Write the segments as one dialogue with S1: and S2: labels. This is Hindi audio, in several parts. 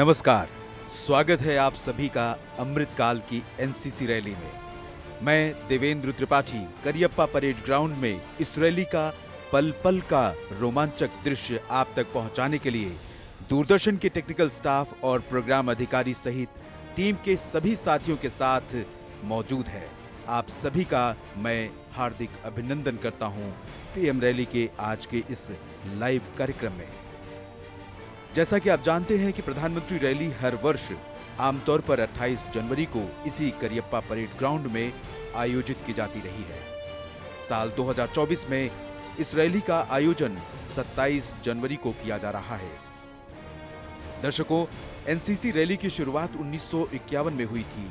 S1: नमस्कार, स्वागत है आप सभी का अमृतकाल की एनसीसी रैली में। मैं देवेंद्र त्रिपाठी करियप्पा परेड ग्राउंड में इस रैली का पल पल का रोमांचक दृश्य आप तक पहुंचाने के लिए दूरदर्शन के टेक्निकल स्टाफ और प्रोग्राम अधिकारी सहित टीम के सभी साथियों के साथ मौजूद है। आप सभी का मैं हार्दिक अभिनंदन करता हूं पीएम रैली के आज के इस लाइव कार्यक्रम में। जैसा कि आप जानते हैं कि प्रधानमंत्री रैली हर वर्ष आमतौर पर 28 जनवरी को इसी करियप्पा परेड ग्राउंड में आयोजित की जाती रही है। साल 2024 में इस रैली का आयोजन 27 जनवरी को किया जा रहा है। दर्शकों, एनसीसी रैली की शुरुआत 1951 में हुई थी।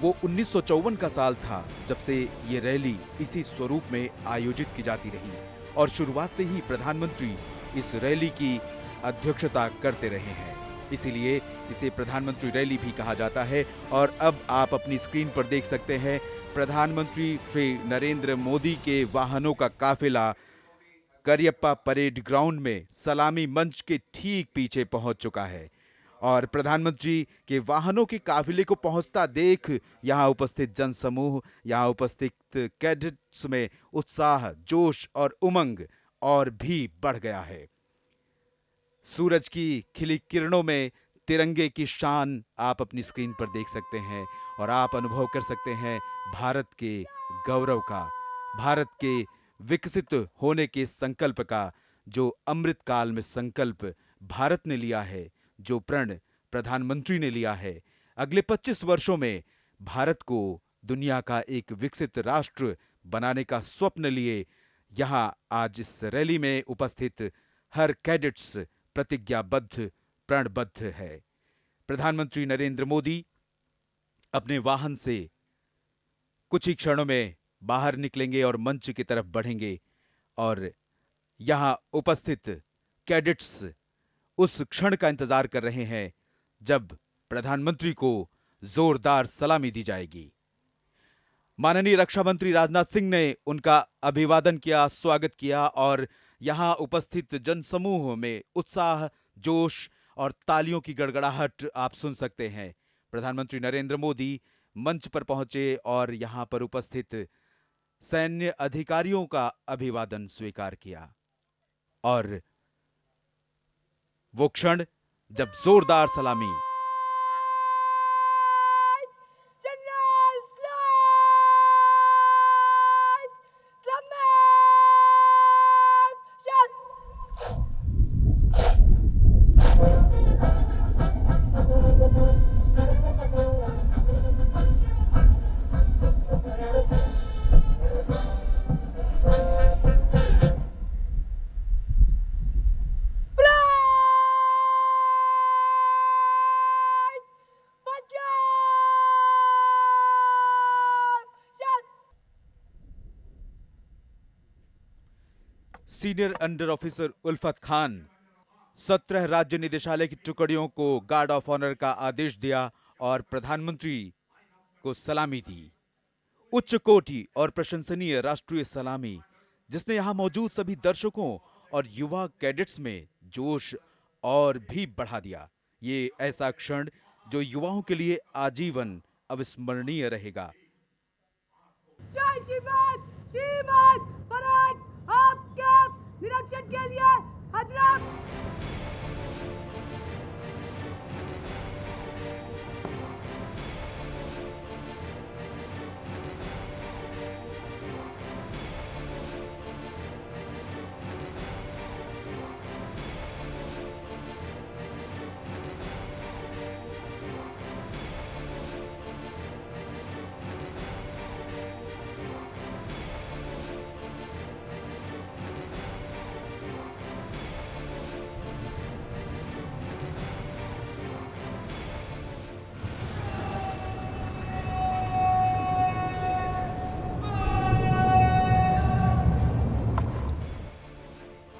S1: वो 1954 का साल था जब से ये रैली इसी स्वरूप में आयोजित की जाती रही और शुरुआत से ही प्रधानमंत्री इस रैली की अध्यक्षता करते रहे हैं, इसीलिए इसे प्रधानमंत्री रैली भी कहा जाता है। और अब आप अपनी स्क्रीन पर देख सकते हैं प्रधानमंत्री श्री नरेंद्र मोदी के वाहनों का काफिला करियप्पा परेड ग्राउंड में सलामी मंच के ठीक पीछे पहुंच चुका है और प्रधानमंत्री के वाहनों के काफिले को पहुंचता देख यहां उपस्थित जनसमूह, यहां उपस्थित कैडेट्स में उत्साह, जोश और उमंग और भी बढ़ गया है। सूरज की खिली किरणों में तिरंगे की शान आप अपनी स्क्रीन पर देख सकते हैं और आप अनुभव कर सकते हैं भारत के गौरव का, भारत के विकसित होने के संकल्प का, जो अमृत काल में संकल्प भारत ने लिया है, जो प्रण प्रधानमंत्री ने लिया है। अगले 25 वर्षों में भारत को दुनिया का एक विकसित राष्ट्र बनाने का स्वप्न लिए यहां आज इस रैली में उपस्थित हर कैडेट्स प्रतिज्ञाबद्ध, प्रणबद्ध है। प्रधानमंत्री नरेंद्र मोदी अपने वाहन से कुछ ही क्षणों में बाहर निकलेंगे और मंच की तरफ बढ़ेंगे और यहां उपस्थित कैडेट्स उस क्षण का इंतजार कर रहे हैं जब प्रधानमंत्री को जोरदार सलामी दी जाएगी। माननीय रक्षा मंत्री राजनाथ सिंह ने उनका अभिवादन किया, स्वागत किया और यहां उपस्थित जनसमूह में उत्साह, जोश और तालियों की गड़गड़ाहट आप सुन सकते हैं। प्रधानमंत्री नरेंद्र मोदी मंच पर पहुंचे और यहां पर उपस्थित सैन्य अधिकारियों का अभिवादन स्वीकार किया और वो क्षण जब जोरदार सलामी सीनियर अंडर ऑफिसर उल्फत खान 17 राज्य निदेशालय की टुकड़ियों को गार्ड ऑफ ऑनर का आदेश दिया और प्रधानमंत्री को सलामी दी। उच्च कोटि और प्रशंसनीय राष्ट्रीय सलामी जिसने यहां मौजूद सभी दर्शकों और युवा कैडेट्स में जोश और भी बढ़ा दिया। ये ऐसा क्षण जो युवाओं के लिए आजीवन अविस्मरणीय रहेगा।
S2: जय श्रीमान, श्रीमान, परेड आपके निरीक्षण के लिए हजरत।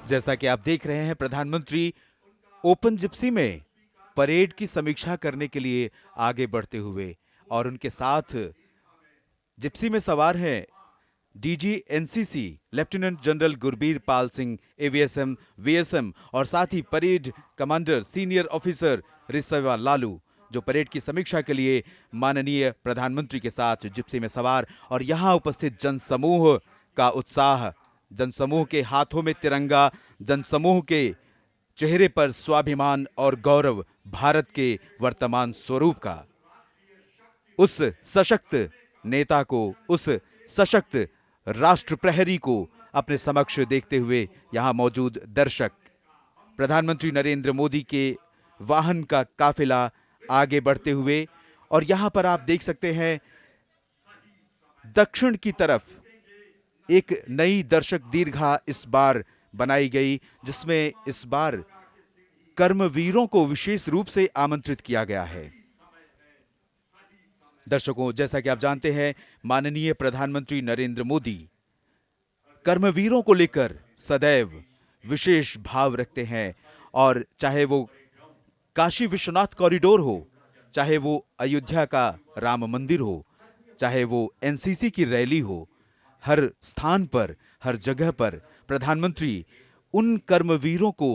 S1: जैसा कि आप देख रहे हैं प्रधानमंत्री ओपन जिप्सी में परेड की समीक्षा करने के लिए आगे बढ़ते हुए और उनके साथ जिप्सी में सवार हैं DG NCC lieutenant general Gurbir Pal Singh, AVSM, VSM और साथ ही parade commander senior officer Riswa Lalu, जो परेड की समीक्षा के लिए माननीय प्रधानमंत्री के साथ जिप्सी में सवार, और यहां उपस्थित जनसमूह का उत्साह, जनसमूह के हाथों में तिरंगा, जनसमूह के चेहरे पर स्वाभिमान और गौरव भारत के वर्तमान स्वरूप का, उस सशक्त नेता को, उस सशक्त राष्ट्र प्रहरी को अपने समक्ष देखते हुए यहां मौजूद दर्शक प्रधानमंत्री नरेंद्र मोदी के वाहन का काफिला आगे बढ़ते हुए, और यहां पर आप देख सकते हैं दक्षिण की तरफ एक नई दर्शक दीर्घा इस बार बनाई गई, जिसमें इस बार कर्मवीरों को विशेष रूप से आमंत्रित किया गया है। दर्शकों, जैसा कि आप जानते हैं, माननीय प्रधानमंत्री नरेंद्र मोदी कर्मवीरों को लेकर सदैव विशेष भाव रखते हैं, और चाहे वो काशी विश्वनाथ कॉरिडोर हो, चाहे वो अयोध्या का राम मंदिर हो, चाहे वो एनसीसी की रैली हो, हर स्थान पर, हर जगह पर प्रधानमंत्री उन कर्मवीरों को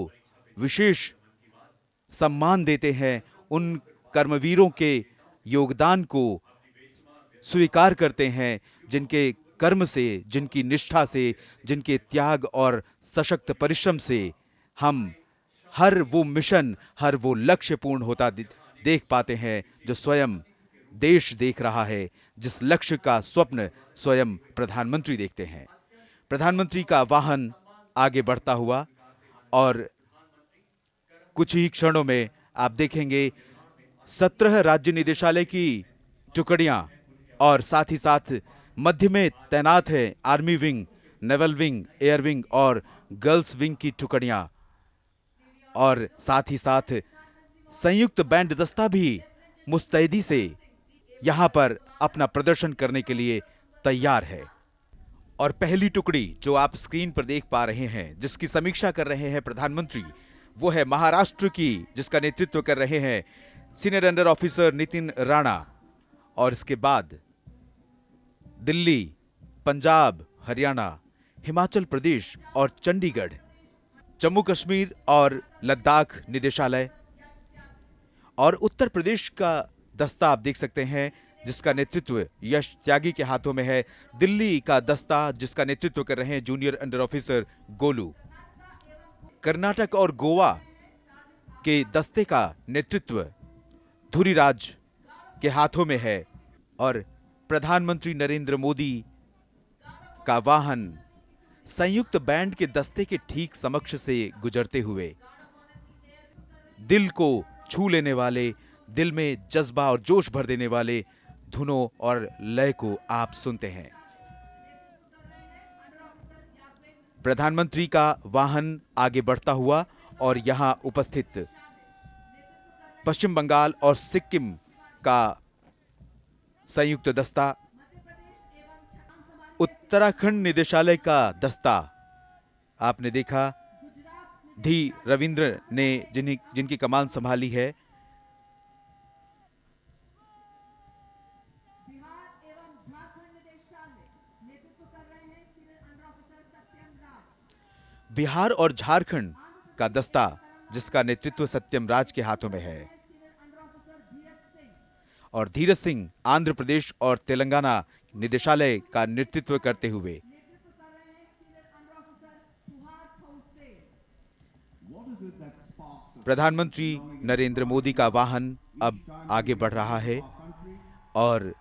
S1: विशेष सम्मान देते हैं, उन कर्मवीरों के योगदान को स्वीकार करते हैं, जिनके कर्म से, जिनकी निष्ठा से, जिनके त्याग और सशक्त परिश्रम से हम हर वो मिशन, हर वो लक्ष्य पूर्ण होता देख पाते हैं जो स्वयं देश देख रहा है, जिस लक्ष्य का स्वप्न स्वयं प्रधानमंत्री देखते हैं। प्रधानमंत्री का वाहन आगे बढ़ता हुआ, और कुछ ही क्षणों में आप देखेंगे 17 राज्य निदेशालय की टुकड़ियां, और साथ ही साथ मध्य में तैनात है army wing, naval wing, air wing और गर्ल्स विंग की टुकड़ियां, और साथ ही साथ संयुक्त बैंड दस्ता भी मुस्तैदी से यहां पर अपना प्रदर्शन करने के लिए तैयार है। और पहली टुकड़ी जो आप स्क्रीन पर देख पा रहे हैं, जिसकी समीक्षा कर रहे हैं प्रधानमंत्री, वो है महाराष्ट्र की, जिसका नेतृत्व कर रहे हैं senior under officer Nitin Rana, और इसके बाद दिल्ली, पंजाब, हरियाणा, हिमाचल प्रदेश और चंडीगढ़, जम्मू कश्मीर और लद्दाख निदेशालय, और उत्तर प्रदेश का दस्ता आप देख सकते हैं जिसका नेतृत्व यश त्यागी के हाथों में है, दिल्ली का दस्ता जिसका नेतृत्व कर रहे हैं junior under officer Golu, Karnataka और गोवा के दस्ते का नेतृत्व धुरीराज के हाथों में है, और प्रधानमंत्री नरेंद्र मोदी का वाहन संयुक्त बैंड के दस्ते के ठीक समक्ष से गुजरते हुए दिल को छू लेने वाले, दिल में जज्बा और जोश भर देने वाले धुनों और लय को आप सुनते हैं। प्रधानमंत्री का वाहन आगे बढ़ता हुआ, और यहां उपस्थित पश्चिम बंगाल और सिक्किम का संयुक्त दस्ता, उत्तराखंड निदेशालय का दस्ता, आपने देखा धी रविंद्र ने जिनकी कमान संभाली है, बिहार और झारखंड का दस्ता जिसका नेतृत्व सत्यम राज के हाथों में है, और धीरज सिंह आंध्र प्रदेश और तेलंगाना निदेशालय का नेतृत्व करते हुए प्रधानमंत्री नरेंद्र मोदी का वाहन अब आगे बढ़ रहा है। और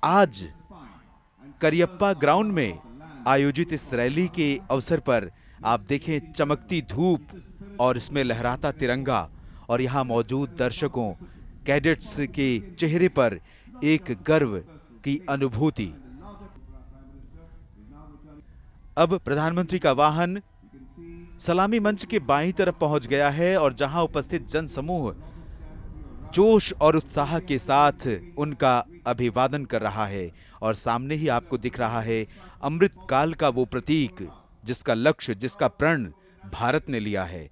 S1: आज करियप्पा ग्राउंड में आयोजित इस रैली के अवसर पर आप देखें चमकती धूप और इसमें लहराता तिरंगा, और यहां मौजूद दर्शकों, कैडेट्स के चेहरे पर एक गर्व की अनुभूति। अब प्रधानमंत्री का वाहन सलामी मंच के बाईं तरफ पहुंच गया है, और जहां उपस्थित जनसमूह जोश और उत्साह के साथ उनका अभिवादन कर रहा है, और सामने ही आपको दिख रहा है अमृत काल का वो प्रतीक जिसका लक्ष्य, जिसका प्रण भारत ने लिया है।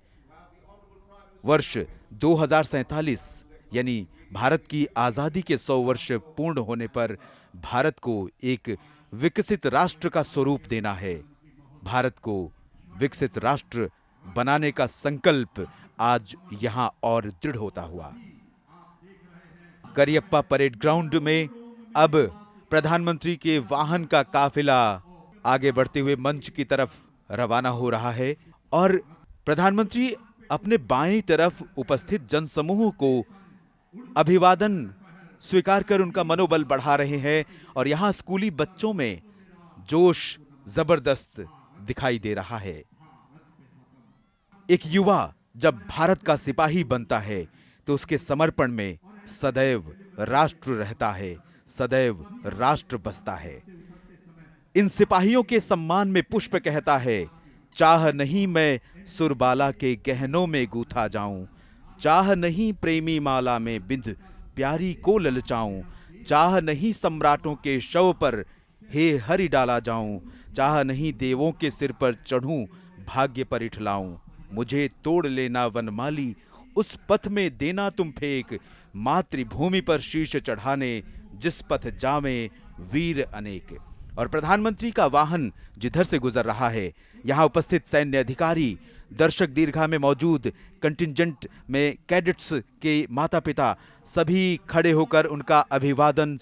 S1: वर्ष 2047 यानी भारत की आजादी के 100 वर्ष पूर्ण होने पर भारत को एक विकसित राष्ट्र का स्वरूप देना है, भारत को विकसित राष्ट्र बनाने का संकल्प आज यहां और दृढ़ होता हुआ। करियप्पा परेड ग्राउंड में अब प्रधानमंत्री के वाहन का काफिला आगे बढ़ते हुए मंच की तरफ रवाना हो रहा है और प्रधानमंत्री अपने बाएं तरफ उपस्थित जनसमूह को अभिवादन स्वीकार कर उनका मनोबल बढ़ा रहे हैं और यहां स्कूली बच्चों में जोश जबरदस्त दिखाई दे रहा है। एक युवा जब भारत का सिपाही बनता है तो उसके समर्पण में सदैव राष्ट्र रहता है, सदैव राष्ट्र बसता है। इन सिपाहियों के सम्मान में पुष्प कहता है, चाह नहीं मैं सुरबाला के गहनों में गूथा जाऊं, चाह नहीं प्रेमी माला में बिंद प्यारी को ललचाऊं, चाह नहीं सम्राटों के शव पर हे हरि डाला जाऊं, चाह नहीं देवों के सिर पर चढ़ूं भाग्य पर इठलाऊं, मुझे तोड़ लेना वनमाली उस पथ में देना तुम फेंक, मातृभूमि पर शीश चढ़ाने जिस पथ जावे वीर अनेक। और प्रधानमंत्री का वाहन जिधर से गुजर रहा है, यहां उपस्थित सैन्य अधिकारी, दर्शक दीर्घा में मौजूद कंटिंजेंट में कैडेट्स के माता पिता सभी खड़े होकर उनका अभिवादन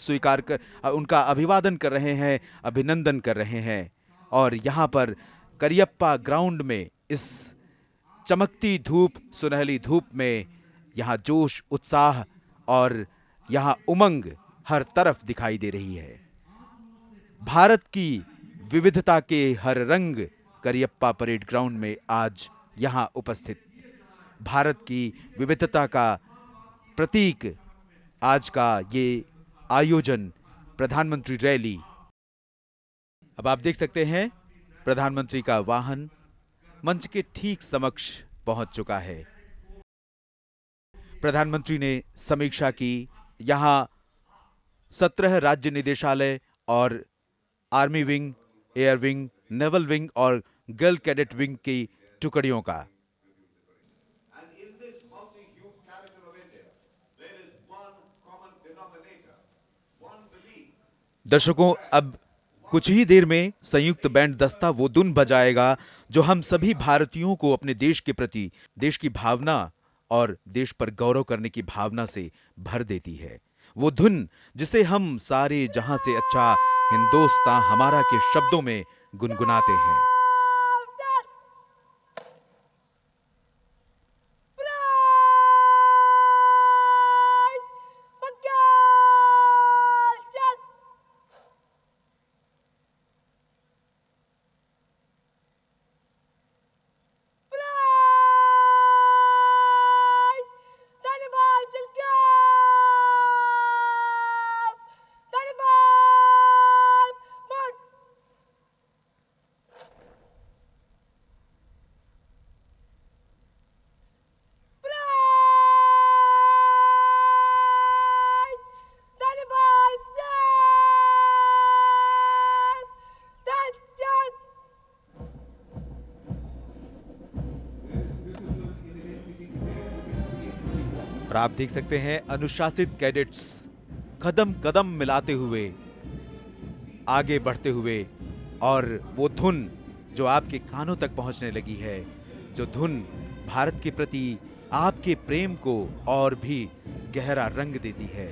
S1: कर रहे हैं, अभिनंदन कर रहे हैं। और यहां पर करियप्पा ग्राउंड में इस चमकती धूप, सुनहली धूप में यहां जोश, उत्साह और यहां उमंग हर तरफ दिखाई दे रही है। भारत की विविधता के हर रंग करियप्पा परेड ग्राउंड में आज यहां उपस्थित, भारत की विविधता का प्रतीक आज का ये आयोजन, प्रधानमंत्री रैली। अब आप देख सकते हैं प्रधानमंत्री का वाहन मंच के ठीक समक्ष पहुंच चुका है। प्रधानमंत्री ने समीक्षा की। यहां 17 राज्य निदेशालय और army wing, air wing, naval wing और गर्ल कैडेट विंग की टुकड़ियों का। दर्शकों, अब कुछ ही देर में संयुक्त बैंड दस्ता वो धुन बजाएगा जो हम सभी भारतीयों को अपने देश के प्रति, देश की भावना और देश पर गौरव करने की भावना से भर देती है। वो धुन जिसे हम सारे जहां से अच्छा हिंदुस्तान हमारा के शब्दों में गुनगुनाते हैं। और आप देख सकते हैं अनुशासित कैडेट्स कदम कदम मिलाते हुए आगे बढ़ते हुए, और वो धुन जो आपके कानों तक पहुंचने लगी है, जो धुन भारत के प्रति आपके प्रेम को और भी गहरा रंग देती है।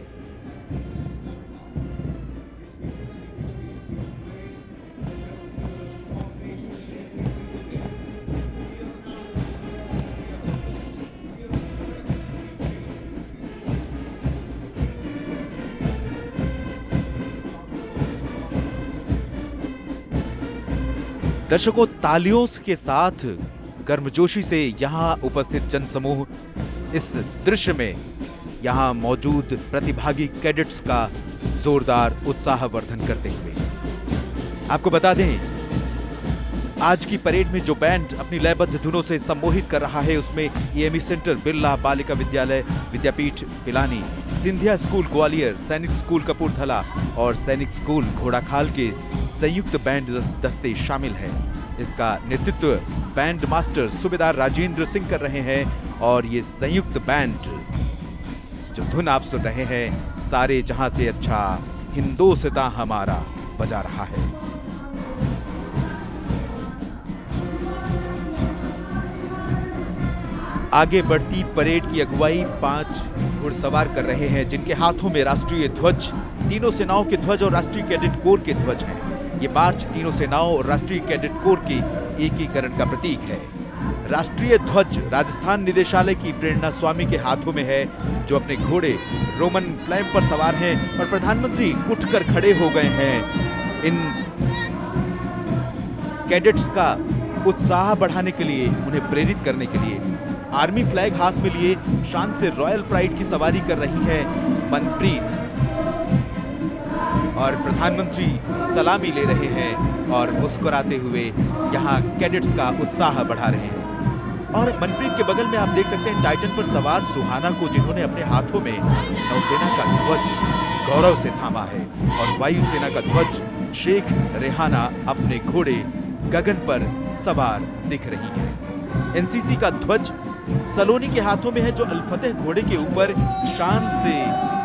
S1: दर्शकों, तालियों के साथ गर्मजोशी से यहां उपस्थित जनसमूह इस दृश्य में यहां मौजूद प्रतिभागी कैडेट्स का जोरदार उत्साहवर्धन करते हुए। आपको बता दें, आज की परेड में जो बैंड अपनी लयबद्ध धुनों से सम्मोहित कर रहा है, उसमें ईएमई सेंटर बिरला बालिका विद्यालय विद्यापीठ पिलानी, सिंधिया स्कूल ग्वालियर, सैनिक स्कूल कपूरथला और सैनिक स्कूल घोड़ाखाल के संयुक्त बैंड दस्ते शामिल हैं। इसका नेतृत्व बैंड मास्टर सूबेदार राजेंद्र सिंह कर रहे हैं और ये संयुक्त बैंड जो धुन आप सुन रहे हैं, सारे जहां से अच्छा हिंदुस्तान हमारा बजा रहा है। आगे बढ़ती परेड की अगुवाई 5 घुड़सवार कर रहे हैं, जिनके हाथों में राष्ट्रीय ध्वज, तीनों सेनाओं के ध्वज और राष्ट्रीय कैडेट कोर के ध्वज हैं। ये मार्च तीनों सेनाओं और राष्ट्रीय कैडेट कोर के एकीकरण का प्रतीक है। राष्ट्रीय ध्वज राजस्थान निदेशालय की प्रेरणा स्वामी के हाथों में है, जो अपने घोड़े रोमन फ्लैम पर सवार हैं और प्रधानमंत्री उठकर खड़े हो गए हैं। इन कैडेट्स का उत्साह बढ़ाने के लिए, उन्हें प्रेरित करने के लिए आर्मी फ्लैग हाथ में लिए शान से रॉयल प्राइड की सवारी कर रही है मनप्रीत, और प्रधानमंत्री सलामी ले रहे हैं और मुस्कुराते हुए यहाँ कैडेट्स का उत्साह बढ़ा रहे हैं। और मनप्रीत के बगल में आप देख सकते हैं टाइटन पर सवार सुहाना को, जिन्होंने अपने हाथों में नौसेना का ध्वज गौरव से थामा है, और वायुसेना का ध्वज शेख रेहाना अपने घोड़े गगन पर सवार दिख रही है। एनसीसी का ध्वज सलोनी के हाथों में है, जो अल-फतेह घोड़े के ऊपर शान से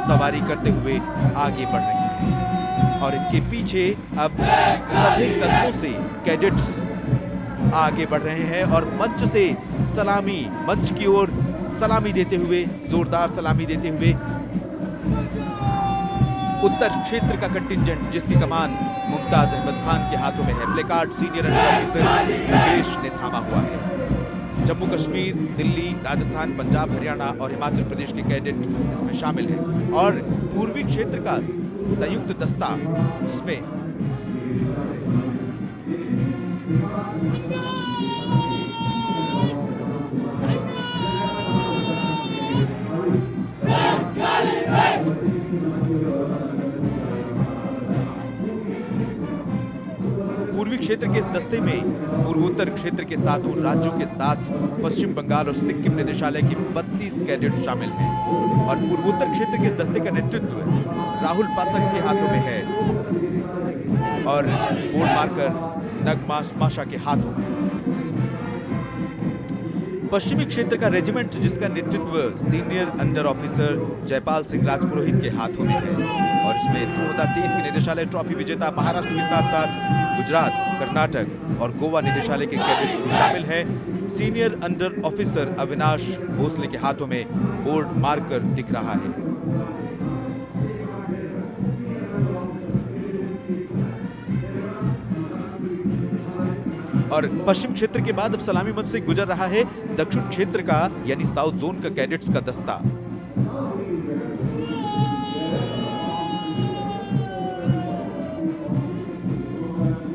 S1: सवारी करते हुए आगे बढ़ रही है। और इनके पीछे अब सभी कदमों से कैडेट्स आगे बढ़ रहे हैं और मंच से सलामी, मंच की ओर सलामी देते हुए, जोरदार सलामी देते हुए उत्तर क्षेत्र का कंटिंजेंट, जिसकी कमान मुमताज अहमद खान के हाथों में है, placard senior under officer Yogesh ने थामा हुआ है। जम्मू कश्मीर, दिल्ली, राजस्थान, पंजाब, हरियाणा और हिमाचल प्रदेश के कैडेट इसमें शामिल हैं, और पूर्वी क्षेत्र का संयुक्त दस्ता, जिसमें पूर्वी क्षेत्र के इस दस्ते में पूर्वोत्तर क्षेत्र के सातों राज्यों के साथ पश्चिम बंगाल और सिक्किम निदेशालय की 32 कैडेट शामिल हैं, और पूर्वोत्तर क्षेत्र के इस दस्ते का नेतृत्व राहुल पासक के हाथों में है और बोर्ड मार्कर नगमाशा के हाथों में। पश्चिमी क्षेत्र का रेजिमेंट, जिसका नेतृत्व senior under officer Jaipal Singh Rajpurohit के हाथों में है, और इसमें 2023 के निदेशालय ट्रॉफी विजेता महाराष्ट्र के साथ साथ गुजरात, कर्नाटक और गोवा निदेशालय के कैडेट शामिल हैं। Senior under officer Avinash Bhosle के हाथों में बोर्ड मार्कर दिख रहा है। और पश्चिम क्षेत्र के बाद अब सलामी मंच से गुजर रहा है दक्षिण क्षेत्र का, यानी साउथ जोन का कैडेट्स का दस्ता।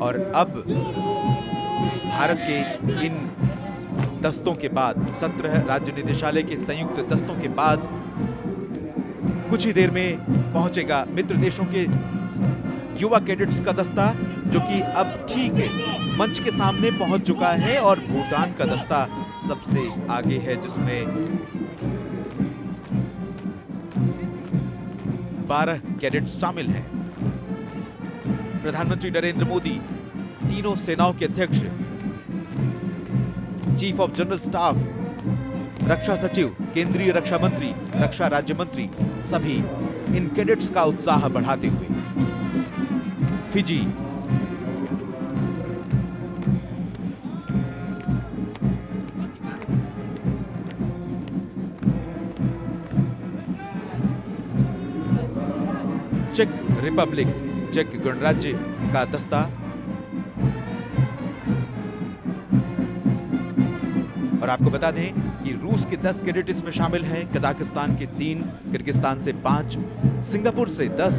S1: और अब भारत के इन दस्तों के बाद, 17 राज्य निदेशालय के संयुक्त दस्तों के बाद कुछ ही देर में पहुंचेगा मित्र देशों के युवा कैडेट्स का दस्ता, जो कि अब ठीक मंच के सामने पहुंच चुका है, और भूटान का दस्ता सबसे आगे है, जिसमें 12 कैडेट्स शामिल हैं। प्रधानमंत्री नरेंद्र मोदी, तीनों सेनाओं के अध्यक्ष, चीफ ऑफ जनरल स्टाफ, रक्षा सचिव, केंद्रीय रक्षा मंत्री, रक्षा राज्य मंत्री, सभी इन कैडेट्स का उत्साह बढ़ाते हुए फिजी, चेक रिपब्लिक, चेक गणराज्य का दस्ता, और आपको बता दें कि रूस के 10 कैडेट इसमें शामिल हैं, कजाकिस्तान के 3, किर्गिस्तान से 5, सिंगापुर से 10,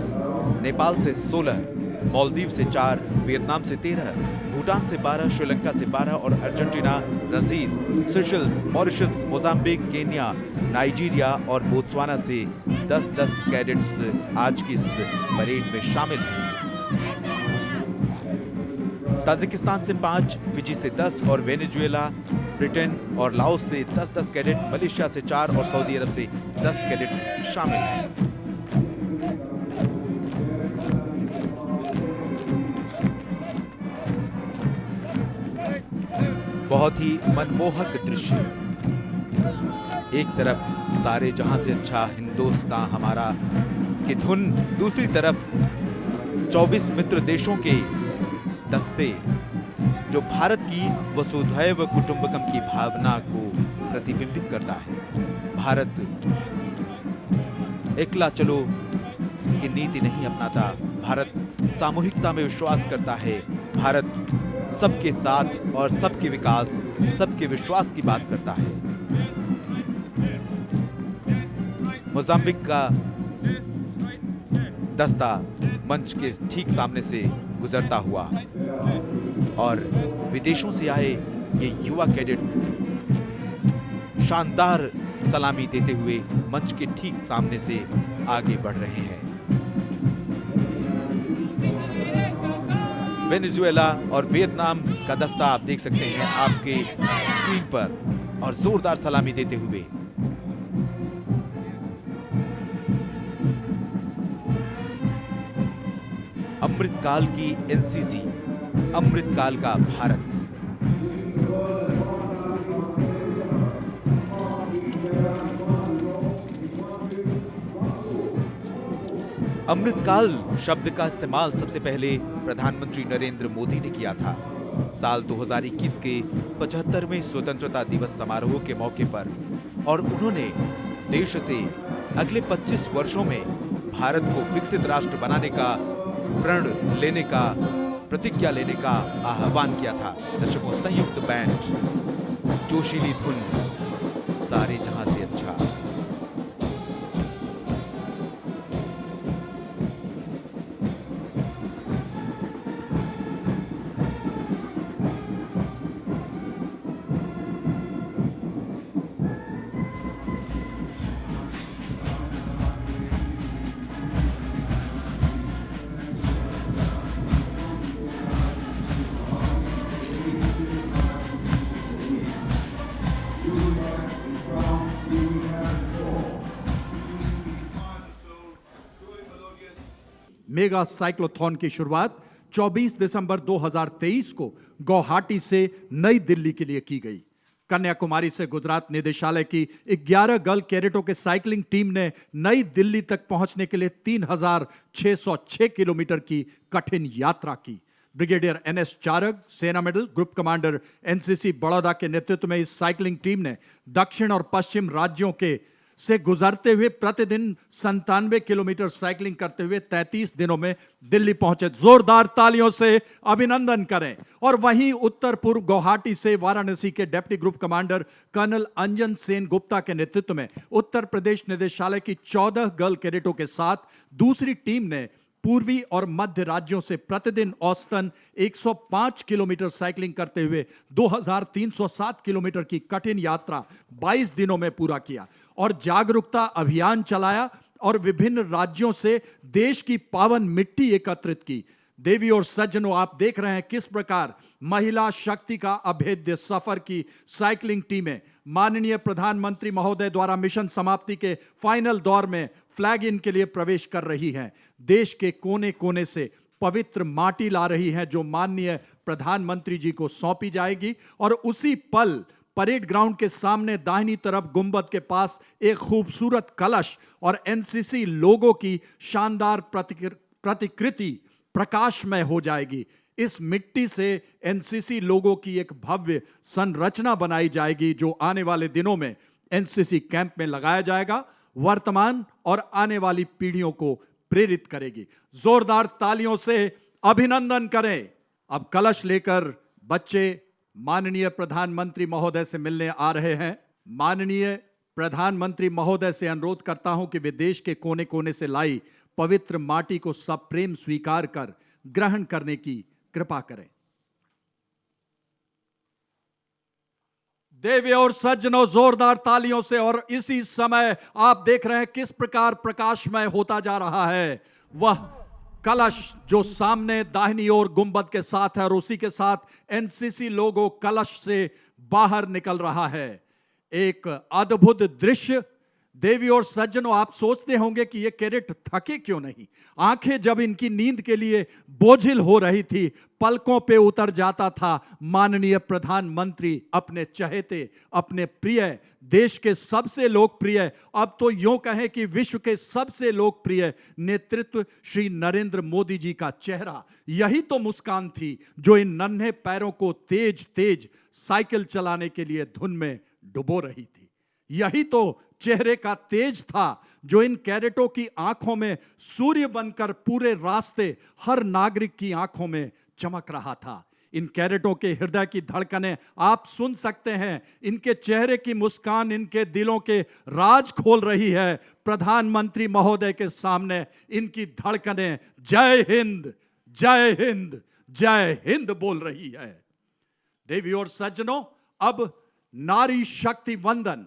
S1: नेपाल से 16, मालदीव से 4, वियतनाम से 13, भूटान से 12, श्रीलंका से 12 और Argentina, Brazil, Seychelles, Mauritius, Mozambique, Kenya, Nigeria और बोत्सवाना से 10-10 कैडेट्स आज की इस परेड में शामिल हैं। ताजिकिस्तान से 5, फिजी से 10 और वेनेजुएला, ब्रिटेन और लाओस से 10-10 कैडेट, मलेशिया से 4 और सऊदी अरब से 10 कैडेट शामिल हैं। बहुत ही मनमोहक दृश्य, एक तरफ सारे जहां से अच्छा हिंदुस्तान हमारा की धुन, दूसरी तरफ 24 मित्र देशों के दस्ते, जो भारत की वसुधैव कुटुंबकम की भावना को प्रतिबिंबित करता है। भारत एकला चलो की नीति नहीं अपनाता। भारत सामूहिकता में विश्वास करता है। भारत सबके साथ और सबके विकास, सबके विश्वास की बात करता है। मोजाम्बिक का दस्ता मंच के ठीक सामने से गुजरता हुआ और विदेशों से आए ये युवा कैडेट शानदार सलामी देते हुए मंच के ठीक सामने से आगे बढ़ रहे हैं। वेनेजुएला और वियतनाम का दस्ता आप देख सकते हैं आपके स्क्रीन पर और जोरदार सलामी देते हुए। अमृतकाल की एनसीसी, अमृतकाल का भारत। अमृतकाल शब्द का इस्तेमाल सबसे पहले प्रधानमंत्री नरेंद्र मोदी ने किया था साल 2021 के 75वें स्वतंत्रता दिवस समारोह के मौके पर, और उन्होंने देश से अगले 25 वर्षों में भारत को विकसित राष्ट्र बनाने का प्रण लेने का, प्रतिज्ञा लेने का आह्वान किया था। दर्शकों, संयुक्त बैंड, जोशीली धुन, सारे जहां से अच्छा।
S3: मेगा साइक्लोथॉन की शुरुआत 24 दिसंबर 2023 को गुवाहाटी से नई दिल्ली के लिए की गई। कन्याकुमारी से गुजरात निदेशालय की 11 गर्ल कैडेटों के साइकिलिंग टीम ने नई दिल्ली तक पहुंचने के लिए 3606 किलोमीटर की कठिन यात्रा की। ब्रिगेडियर NS चारग, सेना medal, group commander NCC Baroda के नेतृत्व में इस साइकिलिंग टीम ने दक्षिण और पश्चिम राज्यों के से गुजरते हुए प्रतिदिन 97 किलोमीटर साइकिलिंग करते हुए 33 दिनों में दिल्ली पहुंचे। जोरदार तालियों से अभिनंदन करें। और वहीं उत्तर पूर्व गुवाहाटी से वाराणसी के डिप्टी ग्रुप कमांडर कर्नल अंजन सेन गुप्ता के नेतृत्व में उत्तर प्रदेश निदेशालय की 14 गर्ल कैडेटों के साथ दूसरी टीम ने पूर्वी और मध्य राज्यों से प्रतिदिन औसतन 105 किलोमीटर साइकिलिंग करते हुए 2307 किलोमीटर की कठिन यात्रा 22 दिनों में पूरा किया और जागरूकता अभियान चलाया और विभिन्न राज्यों से देश की पावन मिट्टी एकत्रित की। देवी और सज्जनों, आप देख रहे हैं किस प्रकार महिला शक्ति का अभेद्य सफर की साइकिलिंग टीमें माननीय प्रधानमंत्री महोदय द्वारा मिशन समाप्ति के फाइनल दौर में फ्लैग इन के लिए प्रवेश कर रही हैं। देश के कोने कोने से पवित्र माटी ला रही हैं जो माननीय प्रधानमंत्री जी को सौंपी जाएगी। और उसी पल परेड ग्राउंड के सामने दाहिनी तरफ गुंबद के पास एक खूबसूरत कलश और एनसीसी लोगों की शानदार प्रतिकृति प्रकाशमय हो जाएगी। इस मिट्टी से एनसीसी लोगों की एक भव्य संरचना बनाई जाएगी जो आने वाले दिनों में एनसीसी कैंप में लगाया जाएगा, वर्तमान और आने वाली पीढ़ियों को प्रेरित करेगी। जोरदार तालियों से अभिनंदन करें। अब कलश लेकर बच्चे माननीय प्रधानमंत्री महोदय से मिलने आ रहे हैं। माननीय प्रधानमंत्री महोदय से अनुरोध करता हूं कि वे देश के कोने कोने से लाई पवित्र माटी को सप्रेम स्वीकार कर ग्रहण करने की कृपा करें। देवी और सज्जनों, जोरदार तालियों से। और इसी समय आप देख रहे हैं किस प्रकार प्रकाशमय होता जा रहा है वह कलश जो सामने दाहिनी ओर गुंबद के साथ है और उसी के साथ एनसीसी लोगो कलश से बाहर निकल रहा है। एक अद्भुत दृश्य। देवी और सज्जनों, आप सोचते होंगे कि ये कैडेट थके क्यों नहीं। आंखें जब इनकी नींद के लिए बोझिल हो रही थी, पलकों पे उतर जाता था माननीय प्रधानमंत्री अपने चहेते, अपने प्रिय, देश के सबसे लोकप्रिय, अब तो यूं कहें कि विश्व के सबसे लोकप्रिय नेतृत्व श्री नरेंद्र मोदी जी का चेहरा। यही तो मुस्कान थी जो इन नन्हे पैरों को तेज तेज साइकिल चलाने के लिए धुन में डुबो रही थी। यही तो चेहरे का तेज था जो इन कैडेटों की आंखों में सूर्य बनकर पूरे रास्ते हर नागरिक की आंखों में चमक रहा था। इन कैडेटों के हृदय की धड़कनें आप सुन सकते हैं। इनके चेहरे की मुस्कान इनके दिलों के राज खोल रही है। प्रधानमंत्री महोदय के सामने इनकी धड़कनें जय हिंद, जय हिंद, जय हिंद बोल रही है। देवी और सज्जनों, अब नारी शक्ति वंदन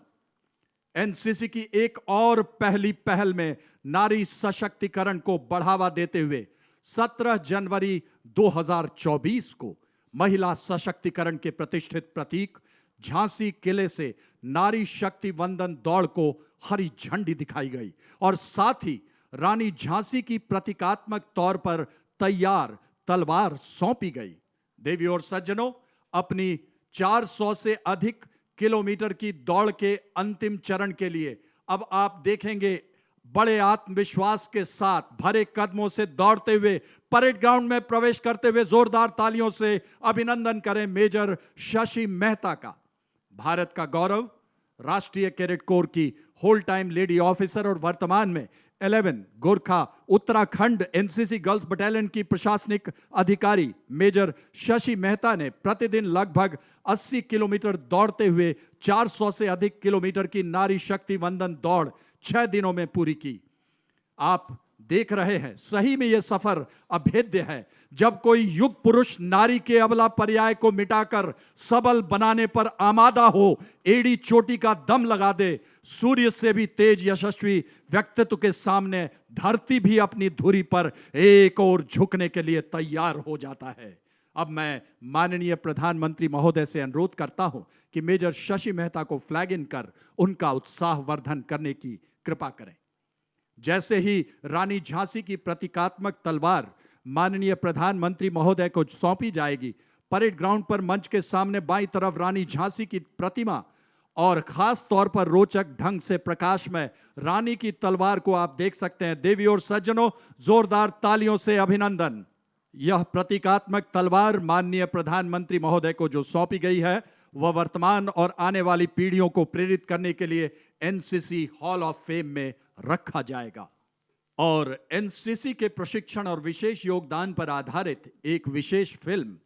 S3: एनसीसी की एक और पहली पहल में नारी सशक्तिकरण को बढ़ावा देते हुए 17 जनवरी 2024 को महिला सशक्तिकरण के प्रतिष्ठित प्रतीक झांसी किले से नारी शक्ति वंदन दौड़ को हरी झंडी दिखाई गई और साथ ही रानी झांसी की प्रतीकात्मक तौर पर तैयार तलवार सौंपी गई। देवी और सज्जनों, अपनी 400 से अधिक किलोमीटर की दौड़ के अंतिम चरण के लिए अब आप देखेंगे बड़े आत्मविश्वास के साथ भरे कदमों से दौड़ते हुए परेड ग्राउंड में प्रवेश करते हुए जोरदार तालियों से अभिनंदन करें मेजर शशि मेहता का। भारत का गौरव, राष्ट्रीय कैडेट कोर की होल टाइम लेडी ऑफिसर और वर्तमान में 11 Gorkha Uttarakhand NCC girls battalion की प्रशासनिक अधिकारी मेजर शशि मेहता ने प्रतिदिन लगभग 80 किलोमीटर दौड़ते हुए 400 से अधिक किलोमीटर की नारी शक्ति वंदन दौड़ 6 दिनों में पूरी की। आप देख रहे हैं, सही में यह सफर अभेद्य है। जब कोई युग पुरुष नारी के अबला पर्याय को मिटाकर सबल बनाने पर आमादा हो, एड़ी चोटी का दम लगा दे, सूर्य से भी तेज यशस्वी व्यक्तित्व के सामने धरती भी अपनी धुरी पर एक और झुकने के लिए तैयार हो जाता है। अब मैं माननीय प्रधानमंत्री महोदय से अनुरोध करता हूं कि मेजर शशि मेहता को फ्लैग इन कर उनका उत्साह वर्धन करने की कृपा करें। जैसे ही रानी झांसी की प्रतीकात्मक तलवार माननीय प्रधानमंत्री महोदय को सौंपी जाएगी, परेड ग्राउंड पर मंच के सामने बाईं तरफ रानी झांसी की प्रतिमा और खास तौर पर रोचक ढंग से प्रकाश में रानी की तलवार को आप देख सकते हैं। देवी और सज्जनों, जोरदार तालियों से अभिनंदन। यह प्रतीकात्मक तलवार माननीय प्रधानमंत्री महोदय को जो सौंपी गई है, वह वर्तमान और आने वाली पीढ़ियों को प्रेरित करने के लिए एनसीसी हॉल ऑफ फेम में रखा जाएगा। और एनसीसी के प्रशिक्षण और विशेष योगदान पर आधारित एक विशेष फिल्म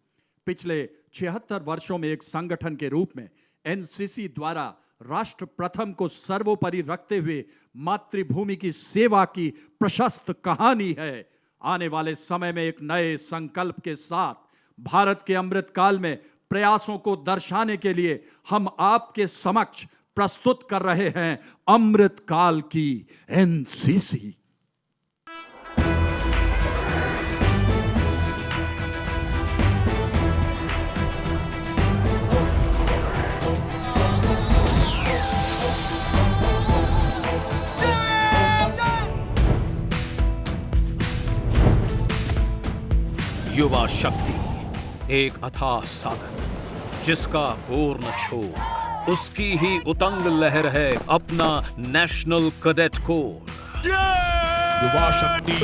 S3: पिछले 76 वर्षों में एक संगठन के रूप में एनसीसी द्वारा राष्ट्र प्रथम को सर्वोपरि रखते हुए मातृभूमि की सेवा की प्रशस्त कहानी है। आने वाले समय में एक नए संकल्प के साथ भारत के अमृत काल में प्रयासों को दर्शाने के लिए हम आपके समक्ष प्रस्तुत कर रहे हैं अमृत काल की एनसीसी।
S4: युवा शक्ति एक अथाह सागर जिसका ओर न छोर, उसकी ही उतंग लहर है अपना नेशनल कैडेट कोर।
S5: युवा शक्ति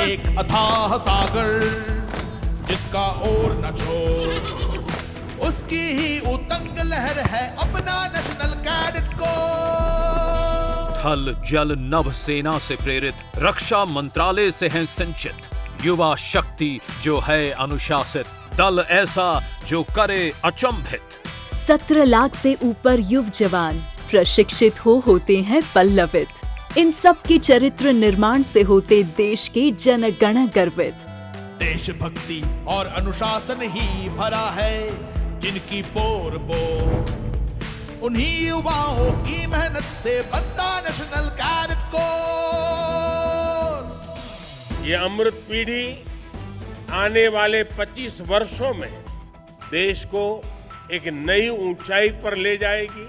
S5: एक अथाह सागर जिसका ओर न छोर, उसकी ही उतंग लहर है अपना नेशनल कैडेट कोर।
S4: थल जल नभ सेना से प्रेरित, रक्षा मंत्रालय से है संचित, युवा शक्ति जो है अनुशासित, दल ऐसा जो करे अचंभित।
S6: 17 लाख से ऊपर युव जवान प्रशिक्षित होते हैं पल्लवित। इन सब के चरित्र निर्माण से होते देश के जनगण गर्वित।
S5: देशभक्ति और अनुशासन ही भरा है जिनकी पोर पोर, उन्हीं युवाओं की मेहनत से बनता नेशनल कैडेट कोर।
S7: ये अमृत पीढ़ी आने वाले 25 वर्षों में देश को एक नई ऊंचाई पर ले जाएगी,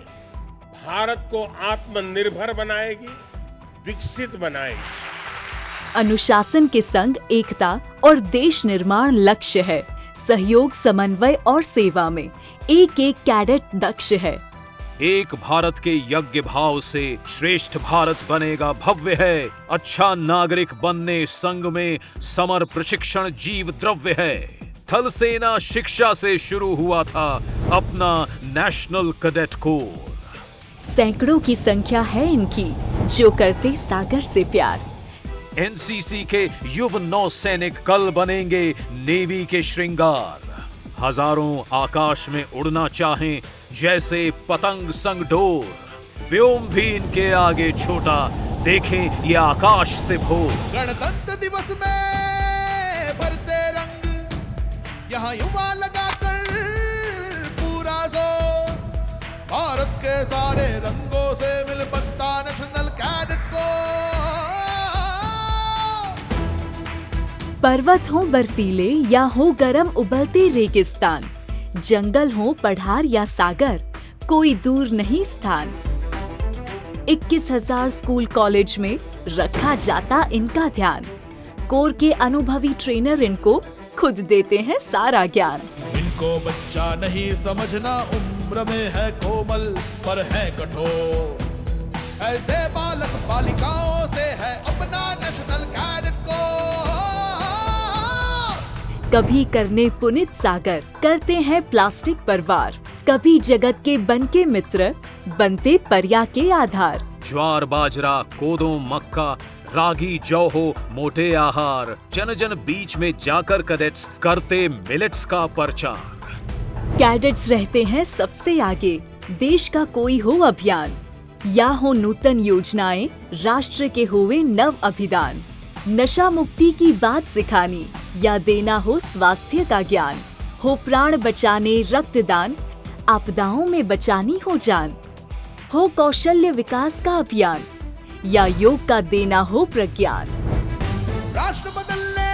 S7: भारत को आत्मनिर्भर बनाएगी, विकसित बनाएगी।
S6: अनुशासन के संग एकता और देश निर्माण लक्ष्य है। सहयोग, समन्वय और सेवा में एक एक कैडेट दक्ष है।
S4: एक भारत के यज्ञ भाव से श्रेष्ठ भारत बनेगा भव्य है। अच्छा नागरिक बनने संग में समर प्रशिक्षण जीव द्रव्य है। थल सेना शिक्षा से शुरू हुआ था अपना नेशनल कैडेट कोर।
S6: सैकड़ों की संख्या है इनकी जो करते सागर से प्यार।
S4: एनसीसी के युवा नौसैनिक कल बनेंगे नेवी के श्रृंगार। हजारों आकाश में उड़ना चाहें जैसे पतंग संग डोर। व्योम भी इनके आगे छोटा, देखें ये आकाश से भोर।
S5: गणतंत्र दिवस में भरते रंग, यहाँ युवा लगाकर पूरा जोर। भारत के सारे रंगों से मिल बनता नेशनल कैडेट को।
S6: पर्वत हो बर्फीले या हो गरम उबलते रेगिस्तान, जंगल हो पठार या सागर, कोई दूर नहीं स्थान। 21,000 स्कूल कॉलेज में रखा जाता इनका ध्यान। कोर के अनुभवी ट्रेनर इनको खुद देते हैं सारा ज्ञान।
S5: इनको बच्चा नहीं समझना, उम्र में है कोमल पर है कठोर। ऐसे बालक बालिकाओं से है अपना नेशनल कैडेट को।
S6: कभी करने पुनित सागर, करते हैं प्लास्टिक पर वार। कभी जगत के बन के मित्र, बनते पर्या के आधार।
S4: ज्वार बाजरा कोदो मक्का रागी जौ हो मोटे आहार। जन जन बीच में जाकर कैडेट्स करते मिलेट्स का प्रचार।
S6: कैडेट्स रहते हैं सबसे आगे, देश का कोई हो अभियान या हो नूतन योजनाएं, राष्ट्र के होवे नव अभिदान। नशा मुक्ति की बात सिखानी या देना हो स्वास्थ्य का ज्ञान। हो प्राण बचाने रक्तदान, आपदाओं में बचानी हो जान। हो कौशल्य विकास का अभियान या योग का देना हो प्रज्ञान।
S5: राष्ट्र बदलने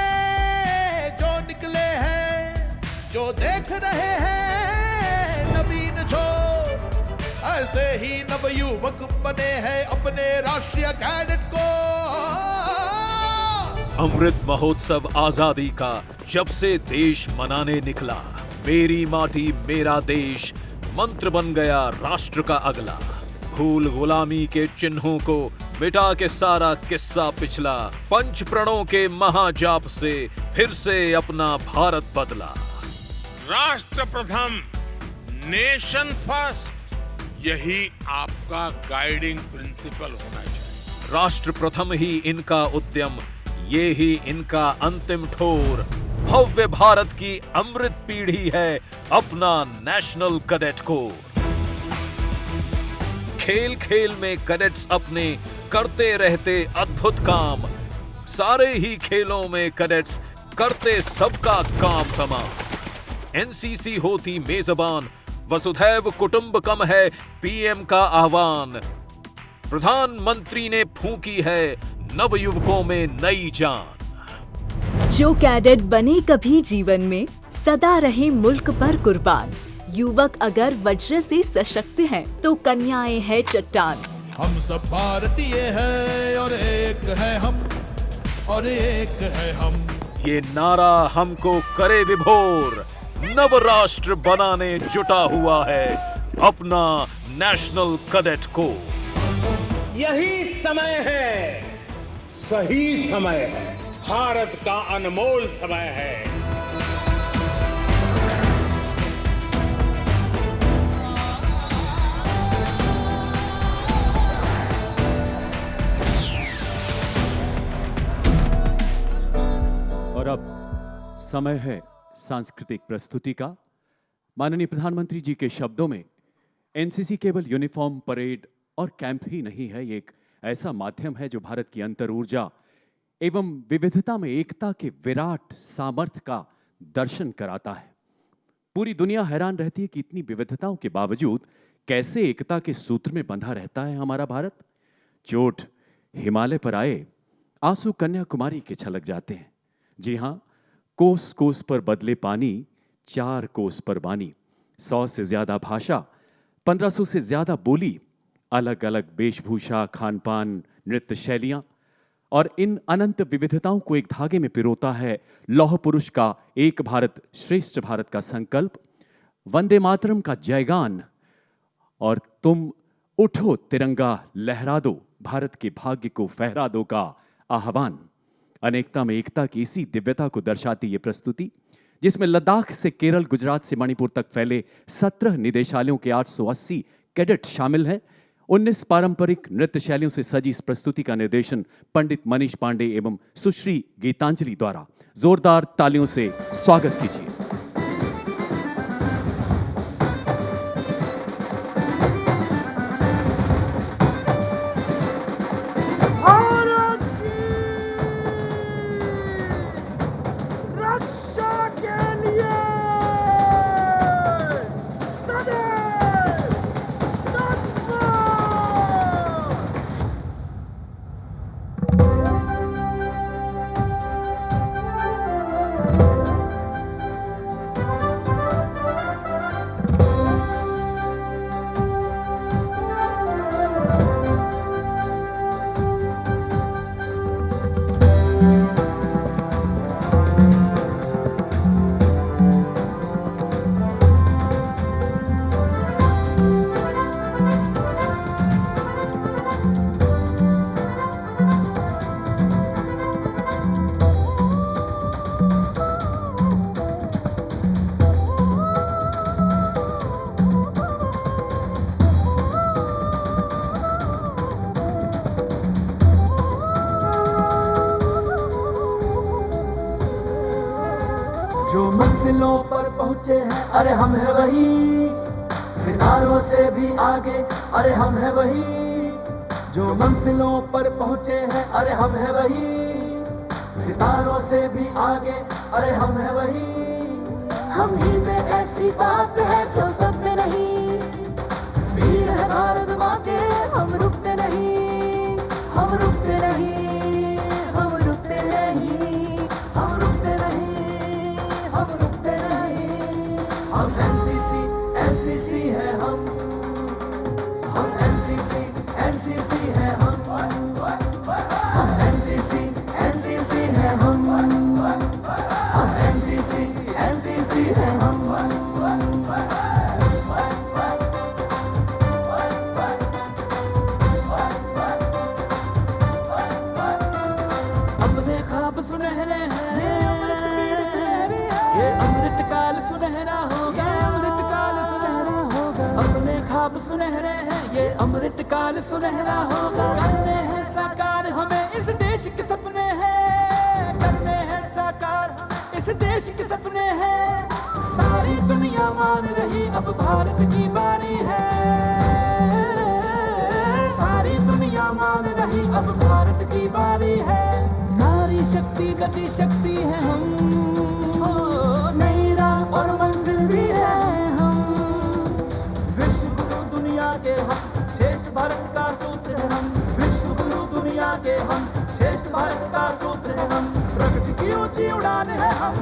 S5: जो निकले हैं, जो देख रहे हैं नवीन छोर। ऐसे ही नवयुवक बने हैं अपने राष्ट्रीय कैडेट को।
S4: अमृत महोत्सव आजादी का जब से देश मनाने निकला। मेरी माटी मेरा देश मंत्र बन गया राष्ट्र का अगला। भूल गुलामी के चिन्हों को मिटा के सारा किस्सा पिछला। पंच प्रणों के महाजाप से फिर से अपना भारत बदला।
S7: राष्ट्र प्रथम, नेशन फर्स्ट, यही आपका गाइडिंग प्रिंसिपल होना चाहिए।
S4: राष्ट्र प्रथम ही इनका उद्यम, ये ही इनका अंतिम ठोर। भव्य भारत की अमृत पीढ़ी है अपना नेशनल कैडेट कोर। खेल खेल में कैडेट्स अपने करते रहते अद्भुत काम। सारे ही खेलों में कैडेट्स करते सबका काम तमाम। एनसीसी होती मेजबान, वसुधैव कुटुंबकम है पीएम का आह्वान। प्रधानमंत्री ने फूंकी है नवयुवकों में नई जान।
S6: जो कैडेट बने कभी जीवन में, सदा रहे मुल्क पर कुर्बान। युवक अगर वज्र से सशक्त हैं, तो कन्याएं हैं चट्टान।
S5: हम सब भारतीय हैं और एक है हम, और एक है हम।
S4: ये नारा हमको करे विभोर। नव राष्ट्र बनाने जुटा हुआ है अपना नेशनल कैडेट कोर।
S7: यही समय है, सही समय है, भारत का अनमोल समय है।
S8: और अब समय है सांस्कृतिक प्रस्तुति का। माननीय प्रधानमंत्री जी के शब्दों में, एनसीसी केवल यूनिफॉर्म, परेड और कैंप ही नहीं है, ये एक ऐसा माध्यम है जो भारत की अंतर ऊर्जा एवं विविधता में एकता के विराट सामर्थ्य का दर्शन कराता है। पूरी दुनिया हैरान रहती है कि इतनी विविधताओं के बावजूद कैसे एकता के सूत्र में बंधा रहता है हमारा भारत। चोट हिमालय पर आए, आंसू कन्याकुमारी के छलक जाते हैं। जी हां, कोस कोस पर बदले पानी, 4 कोस पर बानी। 100 से ज्यादा भाषा, 1500 से ज्यादा बोली, अलग अलग वेशभूषा, खान पान, नृत्य शैलियां, और इन अनंत विविधताओं को एक धागे में पिरोता है लौह पुरुष का एक भारत श्रेष्ठ भारत का संकल्प, वंदे मातरम का जयगान और तुम उठो तिरंगा लहरा दो, भारत के भाग्य को फहरा दो का आह्वान। अनेकता में एकता की इसी दिव्यता को दर्शाती ये प्रस्तुति, जिसमें लद्दाख से केरल, गुजरात से मणिपुर तक फैले 17 निदेशालयों के 880 कैडेट शामिल हैं। 19 पारंपरिक नृत्य शैलियों से सजी इस प्रस्तुति का निर्देशन पंडित मनीष पांडे एवं सुश्री गीतांजलि द्वारा। जोरदार तालियों से स्वागत कीजिए।
S9: जो मंजिलों पर पहुंचे हैं अरे हम है वही, सितारों से भी आगे अरे हम है वही। जो मंजिलों पर पहुंचे हैं अरे हम है वही, सितारों से भी आगे अरे हम है वही।
S10: हम ही में ऐसी बात है जो सब में नहीं, वीर है भारत माँ के हम रुकते नहीं, हम रुकते नहीं, हम रुकते नहीं,
S9: हम रुकते नहीं, हम रुकते नहीं। हम एनसीसी एनसीसी है हम एनसीसी एनसीसी है हम एनसीसी एनसीसी है हम एनसीसी एनसीसी है हम। अपने ख्वाब सुनहरे हैं, ये अमृत काल सुनहरा होगा, अमृत काल सुनहरा होगा। अपने ख्वाब सुनहरे हैं, ये अमृत काल सुनहरा होगा। करने हैं साकार हमें इस देश के सपने हैं, करने हैं साकार हमें इस देश के सपने हैं। सारी दुनिया मान रही अब भारत की बारी है, सारी दुनिया मान रही अब भारत की बारी है। नारी शक्ति गति शक्ति है हम, नई राह और मंजिल भी है हम। विश्व गुरु दुनिया के हम, श्रेष्ठ भारत का सूत्र है हम। विश्व गुरु दुनिया के हम, श्रेष्ठ भारत का सूत्र है हम। प्रगति की ऊंची उड़ान है हम,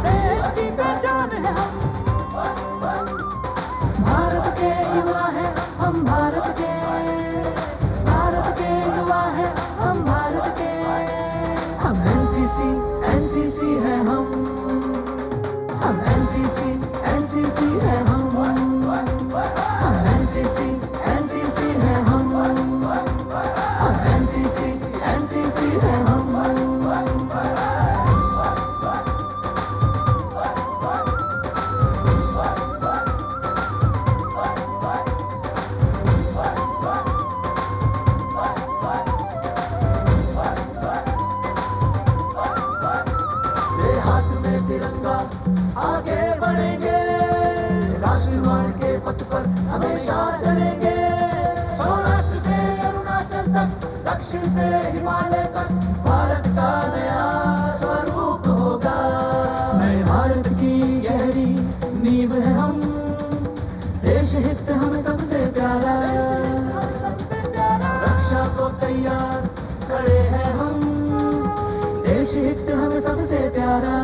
S9: देश की पहचान है हम। भारत के युवा है हम, भारत के युवा है हम, भारत के। हम एनसीसी एनसीसी है हम एनसीसी एनसीसी है हम एनसीसी एनसीसी है हम एनसीसी एनसीसी है हम। आगे बढ़ेंगे, राष्ट्र निर्माण के पथ पर हमेशा चलेंगे। सौराष्ट्र से अरुणाचल तक, दक्षिण से हिमालय तक, भारत का नया स्वरूप होगा। नए भारत की गहरी नींव है हम, देश हित हमें सबसे प्यारा, रक्षा को तैयार खड़े हैं हम, देश हित हमें सबसे प्यारा।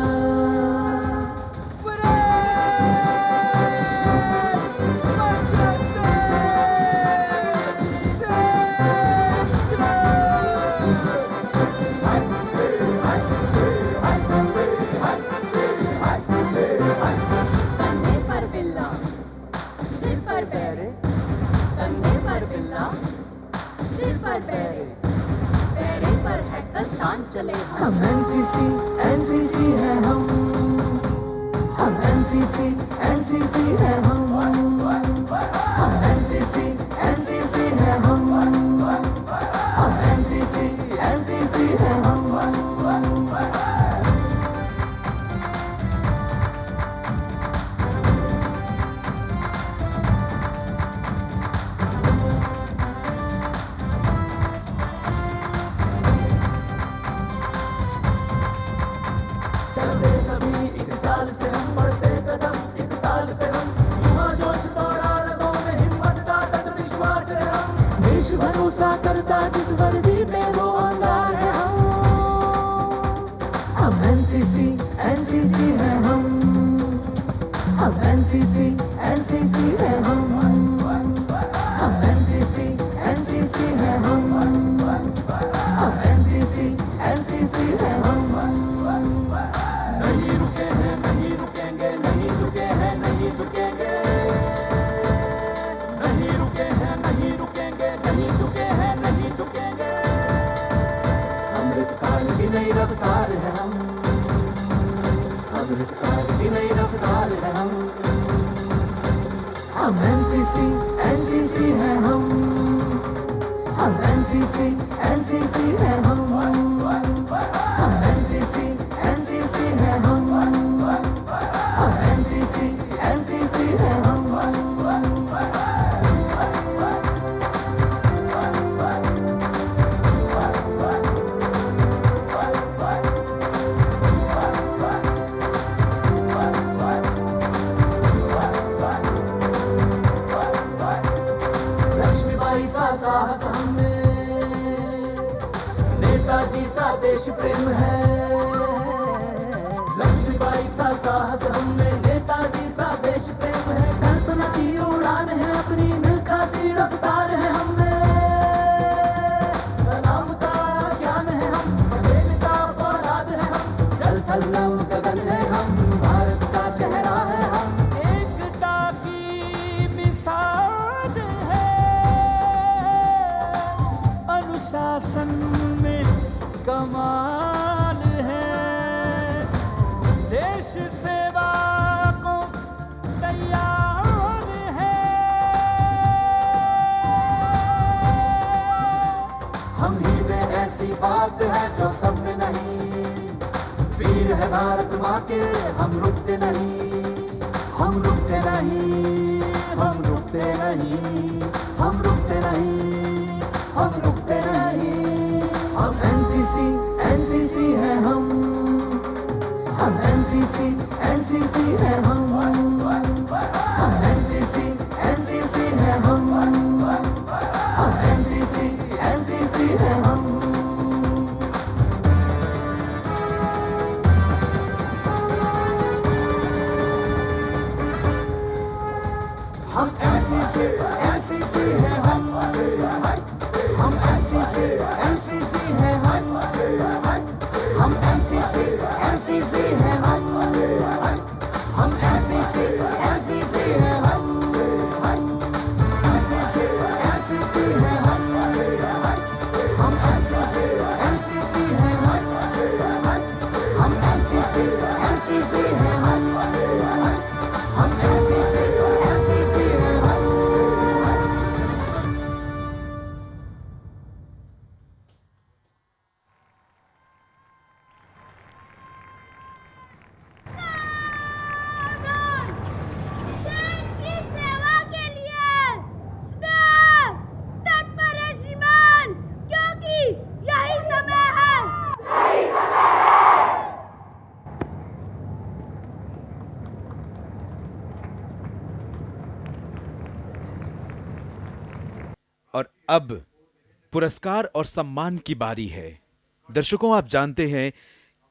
S10: चले
S9: हम एनसीसी एनसीसी है हम एनसीसी एनसीसी है हम एनसीसी ताल से हम बढ़ते कदम, एक ताल पे हम, युवा जोश दौड़ा रगों में, हिम्मत ताकत विश्वास है हम,
S10: देश भरोसा करता जिस वर्दी पे वो अंगार है हम एनसीसी एनसीसी है हम एनसीसी एनसीसी है हम एनसीसी एनसीसी है हम एनसीसी एनसीसी है हम।
S9: नहीं रुके हैं नहीं रुकेंगे, नहीं झुके हैं नहीं झुकेंगे, नहीं रुके हैं नहीं रुकेंगे, नहीं झुके हैं नहीं झुकेंगे। अमृतकाल की नई रफ्तार है हम, अमृतकाल की नई रफ्तार है हम
S10: एनसीसी एनसीसी है हम एनसीसी एनसीसी है हम एनसीसी एनसीसी है हम एनसीसी एनसीसी है हम।
S9: लक्ष्मीबाई सा साहस हमने, नेताजी सा देश प्रेम है, लक्ष्मीबाई सा साहस हमने, नेताजी सा देश प्रेम है, कल्पना की उड़ान है अपनी, मिल्खा सी रफ्तार है हमें, कलाम का ज्ञान है हम, पटेल का फौलाद है हम, जल थल नभ गगन है हम, भारत का चेहरा है हम, एकता की मिसाल है, अनुशासन में कमाल है, देश सेवा को तैयार है, हम ही में ऐसी बात है जो सब में नहीं, वीर है भारत माँ के हम रुकते नहीं, हम रुकते नहीं, हम रुकते नहीं, हम रुकते नहीं, हम रुकते नहीं।
S10: हम एनसीसी एनसीसी है हम एनसीसी एनसीसी है हम एनसीसी एनसीसी है हम एनसीसी एनसीसी है हम।
S9: हम एनसीसी एनसीसी है हम एनसीसी एनसीसी है हम एनसीसी एनसीसी है हम एनसीसी एनसीसी है हम एनसीसी एनसीसी है हम एनसीसी एनसीसी है हम एनसीसी एनसीसी है हम एनसीसी एनसीसी है हम।
S2: देश की सेवा के लिए सदैव तत्पर है श्रीमान, क्योंकि यही समय है, यही समय है।
S1: और अब पुरस्कार और सम्मान की बारी है। दर्शकों, आप जानते हैं,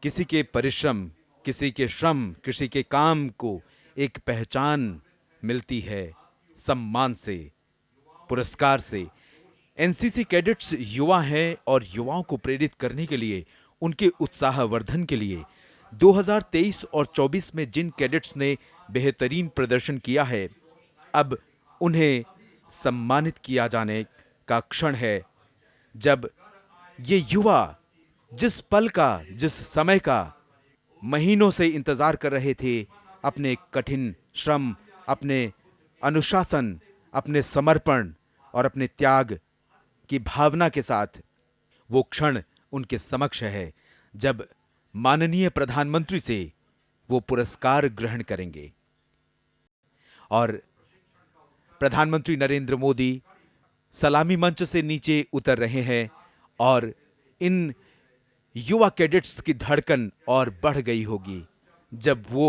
S1: किसी के परिश्रम, किसी के श्रम, किसी के काम को एक पहचान मिलती है सम्मान से, पुरस्कार से। एनसीसी कैडेट्स युवा हैं और युवाओं को प्रेरित करने के लिए, उनके उत्साहवर्धन के लिए 2023 और 24 में जिन कैडेट्स ने बेहतरीन प्रदर्शन किया है, अब उन्हें सम्मानित किया जाने का क्षण है, जब ये युवा जिस पल का, जिस समय का महीनों से इंतजार कर रहे थे, अपने कठिन श्रम, अपने अनुशासन, अपने समर्पण और अपने त्याग की भावना के साथ, वो क्षण उनके समक्ष है जब माननीय प्रधानमंत्री से वो पुरस्कार ग्रहण करेंगे। और प्रधानमंत्री नरेंद्र मोदी सलामी मंच से नीचे उतर रहे हैं और इन युवा कैडेट्स की धड़कन और बढ़ गई होगी जब वो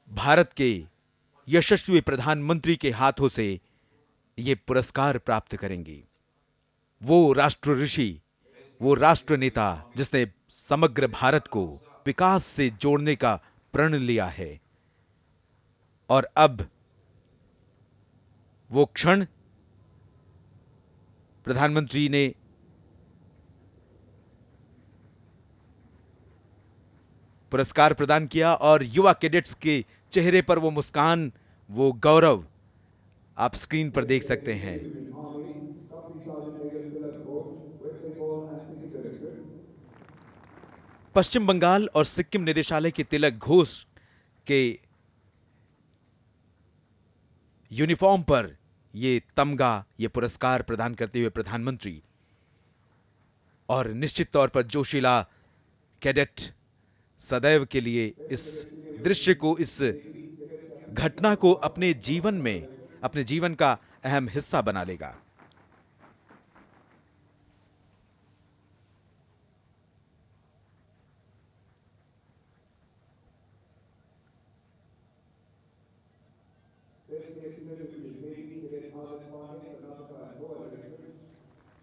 S1: भारत के यशस्वी प्रधानमंत्री के हाथों से ये पुरस्कार प्राप्त करेंगी। वो राष्ट्र ऋषि, वो राष्ट्र नेता जिसने समग्र भारत को विकास से जोड़ने का प्रण लिया है। और अब वो क्षण प्रधानमंत्री ने पुरस्कार प्रदान किया और युवा कैडेट्स के चेहरे पर वो मुस्कान, वो गौरव आप स्क्रीन पर देख सकते हैं। पश्चिम बंगाल और सिक्किम निदेशालय के तिलक घोष के यूनिफॉर्म पर ये तमगा, ये पुरस्कार प्रदान करते हुए प्रधानमंत्री, और निश्चित तौर पर जोशीला कैडेट सदैव के लिए इस दृश्य को, इस घटना को अपने जीवन में, अपने जीवन का अहम हिस्सा बना लेगा।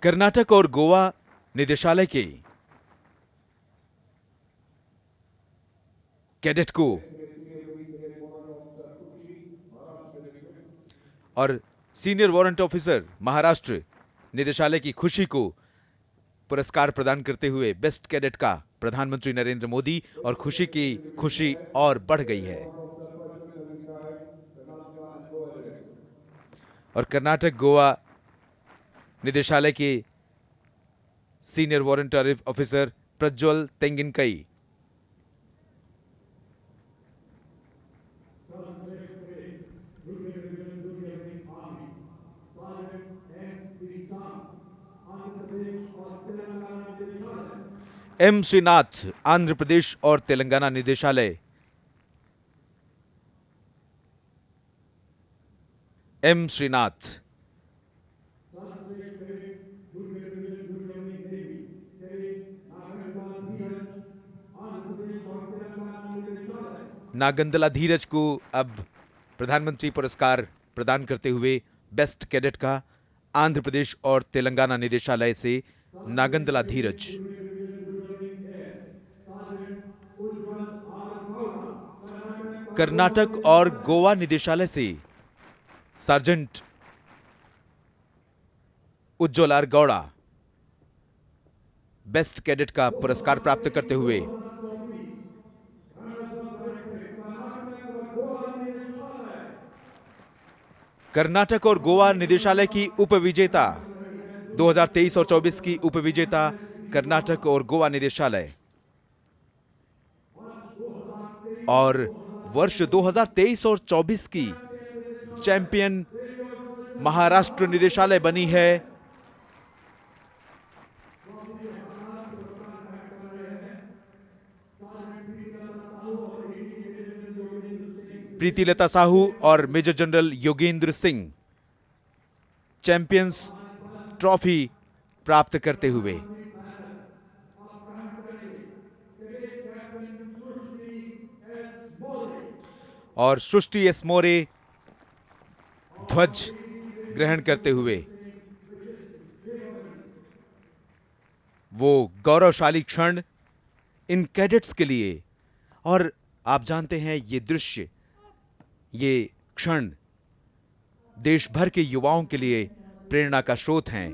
S1: कर्नाटक और गोवा निदेशालय के कैडेट को और सीनियर वारंट ऑफिसर महाराष्ट्र निदेशालय की खुशी को पुरस्कार प्रदान करते हुए बेस्ट कैडेट का प्रधानमंत्री नरेंद्र मोदी, और खुशी की खुशी और बढ़ गई है। और कर्नाटक गोवा निदेशालय के senior warrant officer Prajwal Tenginkai M Shrinath Andhra Pradesh और तेलंगाना निदेशालय, एम श्रीनाथ नागंदला धीरज को अब प्रधानमंत्री पुरस्कार प्रदान करते हुए बेस्ट कैडेट का आंध्र प्रदेश और तेलंगाना निदेशालय से नागंदला धीरज। कर्नाटक और गोवा निदेशालय से sergeant Ujjwal R Gowda best cadet का पुरस्कार प्राप्त करते हुए कर्नाटक और गोवा निदेशालय की उपविजेता 2023 और 24 की उपविजेता कर्नाटक और गोवा निदेशालय, और वर्ष 2023 और 24 की चैंपियन महाराष्ट्र निदेशालय बनी है प्रीतिलता साहू और major general Yogendra Singh champions trophy प्राप्त करते हुए। और सृष्टि एस मोरे ध्वज ग्रहण करते हुए। वो गौरवशाली क्षण इन कैडेट्स के लिए, और आप जानते हैं ये दृश्य, ये क्षण देश भर के युवाओं के लिए प्रेरणा का स्रोत हैं।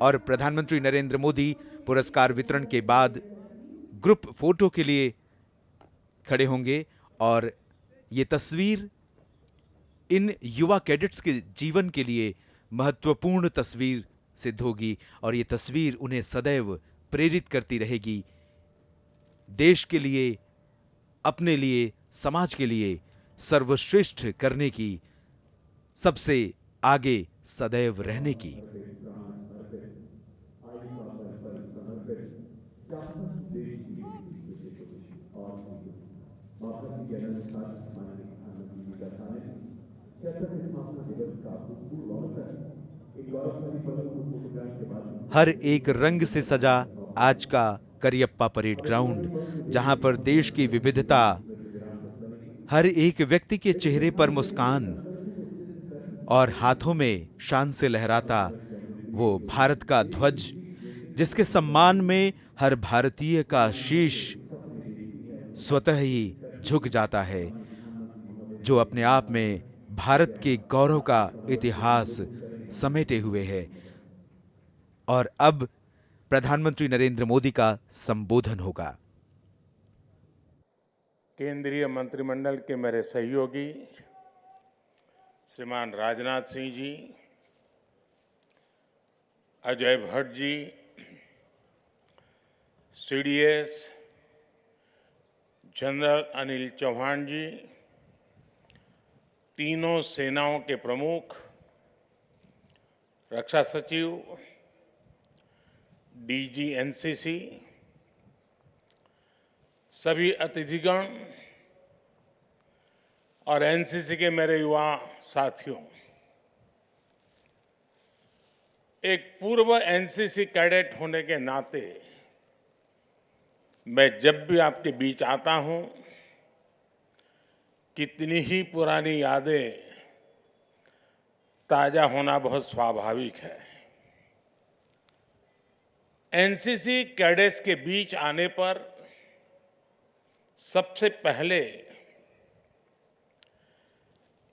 S1: और प्रधानमंत्री नरेंद्र मोदी पुरस्कार वितरण के बाद ग्रुप फोटो के लिए खड़े होंगे, और ये तस्वीर इन युवा कैडेट्स के जीवन के लिए महत्वपूर्ण तस्वीर सिद्ध होगी, और ये तस्वीर उन्हें सदैव प्रेरित करती रहेगी देश के लिए, अपने लिए, समाज के लिए सर्वश्रेष्ठ करने की, सबसे आगे सदैव रहने की। हर एक रंग से सजा आज का करियप्पा परेड ग्राउंड, जहां पर देश की विविधता हर एक व्यक्ति के चेहरे पर मुस्कान और हाथों में शान से लहराता वो भारत का ध्वज, जिसके सम्मान में हर भारतीय का शीश स्वतः ही झुक जाता है, जो अपने आप में भारत के गौरव का इतिहास समेटे हुए है। और अब प्रधानमंत्री नरेंद्र मोदी का संबोधन होगा।
S7: केंद्रीय मंत्रिमंडल के मेरे सहयोगी श्रीमान राजनाथ सिंह जी, अजय भट्ट जी, सीडीएस जनरल अनिल चौहान जी, तीनों सेनाओं के प्रमुख, रक्षा सचिव, डीजी एनसीसी, सभी अतिथिगण और एनसीसी के मेरे युवा साथियों, एक पूर्व एनसीसी कैडेट होने के नाते मैं जब भी आपके बीच आता हूं, कितनी ही पुरानी यादें ताजा होना बहुत स्वाभाविक है। एनसीसी कैडेट्स के बीच आने पर सबसे पहले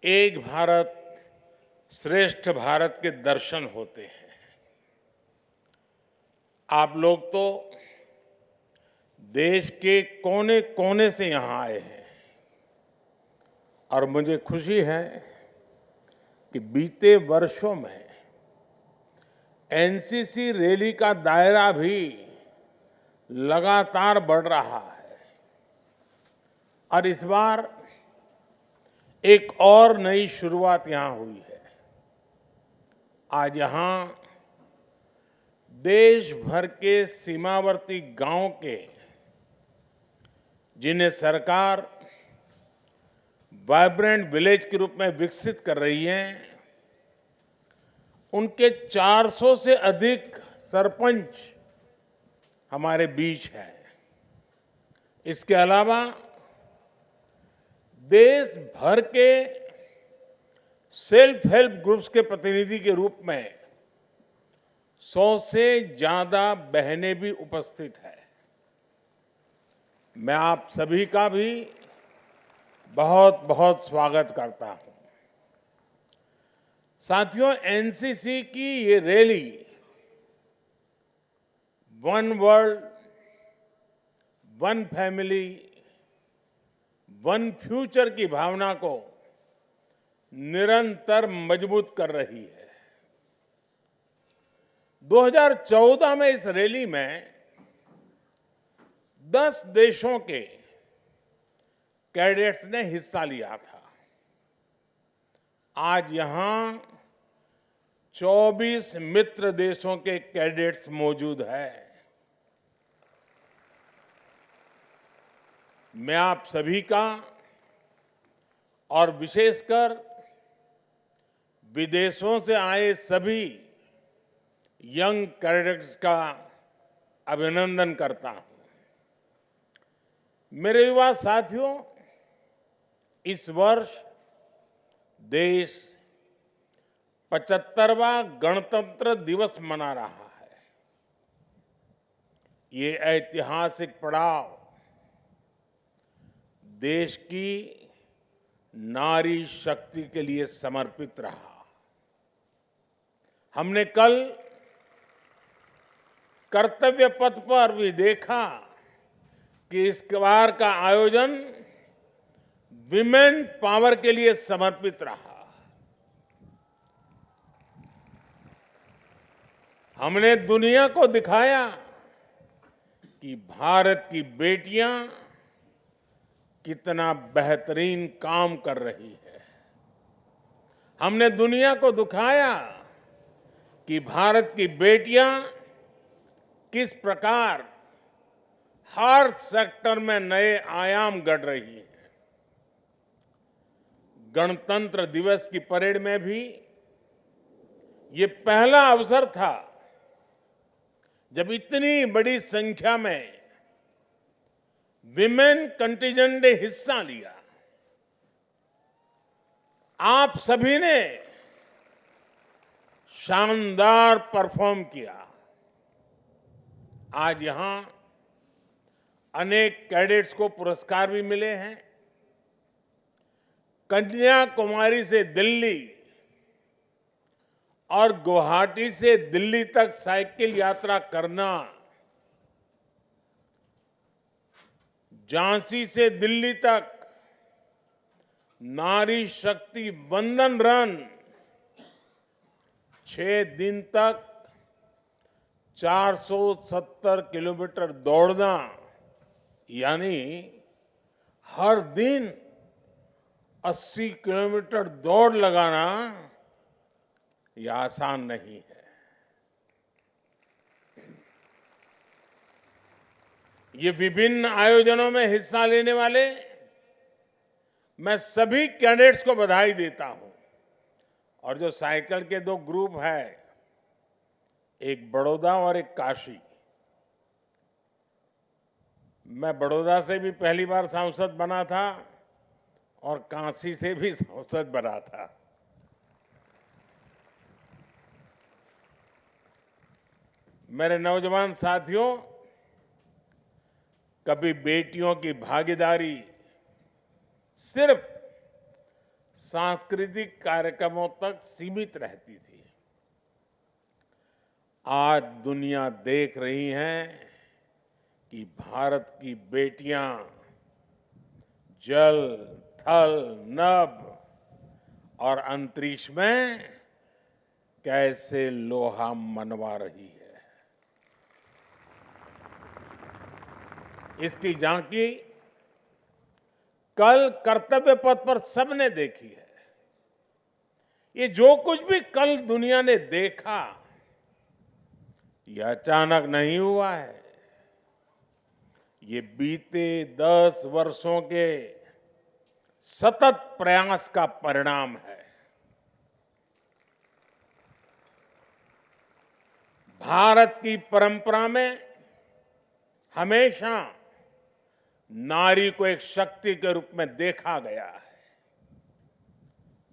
S7: एक भारत श्रेष्ठ भारत के दर्शन होते हैं। आप लोग तो देश के कोने कोने से यहां आए हैं और मुझे खुशी है कि बीते वर्षों में एनसीसी रैली का दायरा भी लगातार बढ़ रहा है और इस बार एक और नई शुरुआत यहां हुई है। आज यहां देश भर के सीमावर्ती गांव के, जिन्हें सरकार वाइब्रेंट विलेज के रूप में विकसित कर रही है, उनके 400 से अधिक सरपंच हमारे बीच हैं। इसके अलावा देश भर के सेल्फ हेल्प ग्रुप्स के प्रतिनिधि के रूप में 100 से ज्यादा बहनें भी उपस्थित हैं। मैं आप सभी का भी बहुत बहुत स्वागत करता हूं। साथियों, एनसीसी की ये rally one world, one family, one future की भावना को निरंतर मजबूत कर रही है। 2014 में इस रैली में 10 देशों के कैडेट्स ने हिस्सा लिया था। आज यहां 24 मित्र देशों के कैडेट्स मौजूद हैं। मैं आप सभी का और विशेषकर विदेशों से आए सभी यंग कैडेट्स का अभिनंदन करता हूं। मेरे युवा साथियों, इस वर्ष देश 75वां गणतंत्र दिवस मना रहा है। ये ऐतिहासिक पड़ाव देश की नारी शक्ति के लिए समर्पित रहा। हमने कल कर्तव्य पथ पर भी देखा कि इस बार का आयोजन विमेन पावर के लिए समर्पित रहा। हमने दुनिया को दिखाया कि भारत की बेटियां कितना बेहतरीन काम कर रही है। हमने दुनिया को दिखाया कि भारत की बेटियां किस प्रकार हर सेक्टर में नए आयाम गढ़ रही हैं। गणतंत्र दिवस की परेड में भी ये पहला अवसर था जब इतनी बड़ी संख्या में विमेन कंटिजेंट ने हिस्सा लिया। आप सभी ने शानदार परफॉर्म किया। आज यहां अनेक कैडेट्स को पुरस्कार भी मिले हैं। कन्याकुमारी से दिल्ली और गुवाहाटी से दिल्ली तक साइकिल यात्रा करना, झांसी से दिल्ली तक नारी शक्ति वंदन रन, 6 दिन तक 470 किलोमीटर दौड़ना, यानी हर दिन 80 किलोमीटर दौड़ लगाना, यह आसान नहीं है। ये विभिन्न आयोजनों में हिस्सा लेने वाले मैं सभी कैडेट्स को बधाई देता हूं। और जो साइकिल के 2 ग्रुप है, एक बड़ौदा और एक काशी, मैं बड़ौदा से भी पहली बार सांसद बना था और काशी से भी सांसद बना था। मेरे नौजवान साथियों, कभी बेटियों की भागीदारी सिर्फ सांस्कृतिक कार्यक्रमों तक सीमित रहती थी। आज दुनिया देख रही है कि भारत की बेटियां जल, थल, नभ और अंतरिक्ष में कैसे लोहा मनवा रही है। इसकी झांकी कल कर्तव्य पथ पर सबने देखी है। ये जो कुछ भी कल दुनिया ने देखा, यह अचानक नहीं हुआ है। ये बीते 10 वर्षों के सतत प्रयास का परिणाम है। भारत की परंपरा में हमेशा नारी को एक शक्ति के रूप में देखा गया है।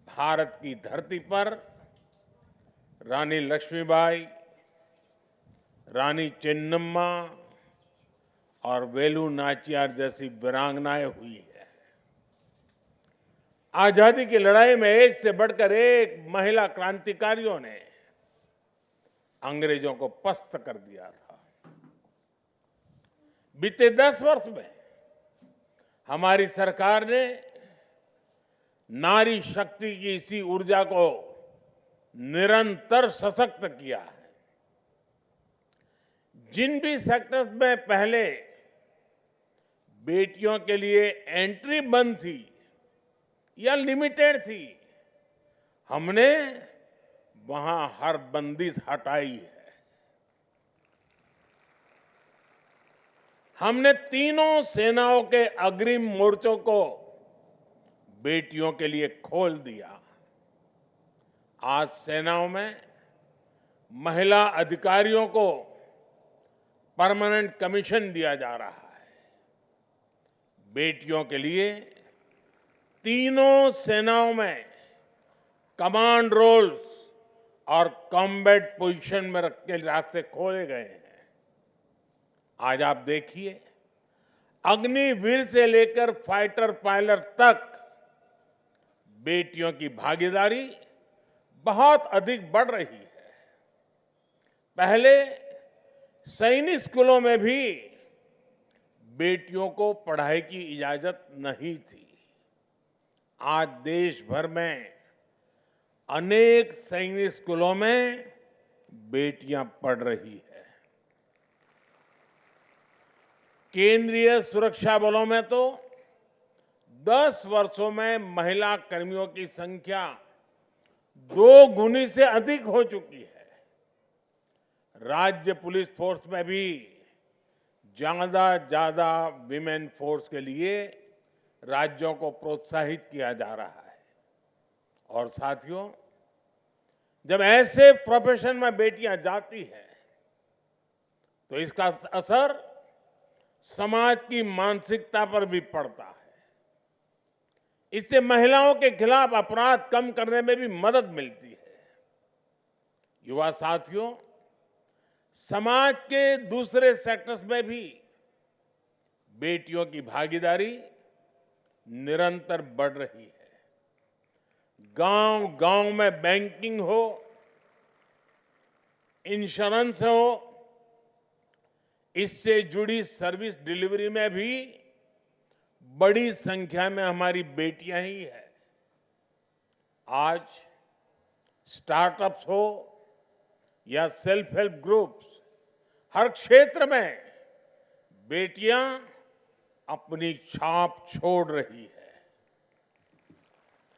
S7: भारत की धरती पर रानी लक्ष्मीबाई, रानी चेन्नम्मा और वेलु नाचियार जैसी वीरांगनाएं हुई है। आजादी की लड़ाई में एक से बढ़कर एक महिला क्रांतिकारियों ने अंग्रेजों को पस्त कर दिया था। बीते 10 वर्ष में हमारी सरकार ने नारी शक्ति की इसी ऊर्जा को निरंतर सशक्त किया है। जिन भी सेक्टर्स में पहले बेटियों के लिए एंट्री बंद थी या लिमिटेड थी, हमने वहां हर बंदिश हटाई है। हमने तीनों सेनाओं के अग्रिम मोर्चों को बेटियों के लिए खोल दिया। आज सेनाओं में महिला अधिकारियों को परमानेंट कमीशन दिया जा रहा है। बेटियों के लिए तीनों सेनाओं में कमांड रोल्स और कॉम्बैट पोजीशन में रख के रास्ते खोले गए हैं। आज आप देखिए, अग्निवीर से लेकर फाइटर पायलट तक बेटियों की भागीदारी बहुत अधिक बढ़ रही है। पहले सैनिक स्कूलों में भी बेटियों को पढ़ाई की इजाजत नहीं थी। आज देश भर में अनेक सैनिक स्कूलों में बेटियां पढ़ रही है। केंद्रीय सुरक्षा बलों में तो 10 वर्षों में महिला कर्मियों की संख्या 2 गुनी से अधिक हो चुकी है। राज्य पुलिस फोर्स में भी ज्यादा विमेन फोर्स के लिए राज्यों को प्रोत्साहित किया जा रहा है। और साथियों, जब ऐसे प्रोफेशन में बेटियां जाती हैं, तो इसका असर समाज की मानसिकता पर भी पड़ता है। इससे महिलाओं के खिलाफ अपराध कम करने में भी मदद मिलती है। युवा साथियों, समाज के दूसरे सेक्टर्स में भी बेटियों की भागीदारी निरंतर बढ़ रही है। गांव-गांव में बैंकिंग हो, इंश्योरेंस हो, इससे जुड़ी सर्विस डिलीवरी में भी बड़ी संख्या में हमारी बेटियां ही हैं। आज स्टार्टअप्स हो या सेल्फ हेल्प ग्रुप्स, हर क्षेत्र में बेटियां अपनी छाप छोड़ रही है।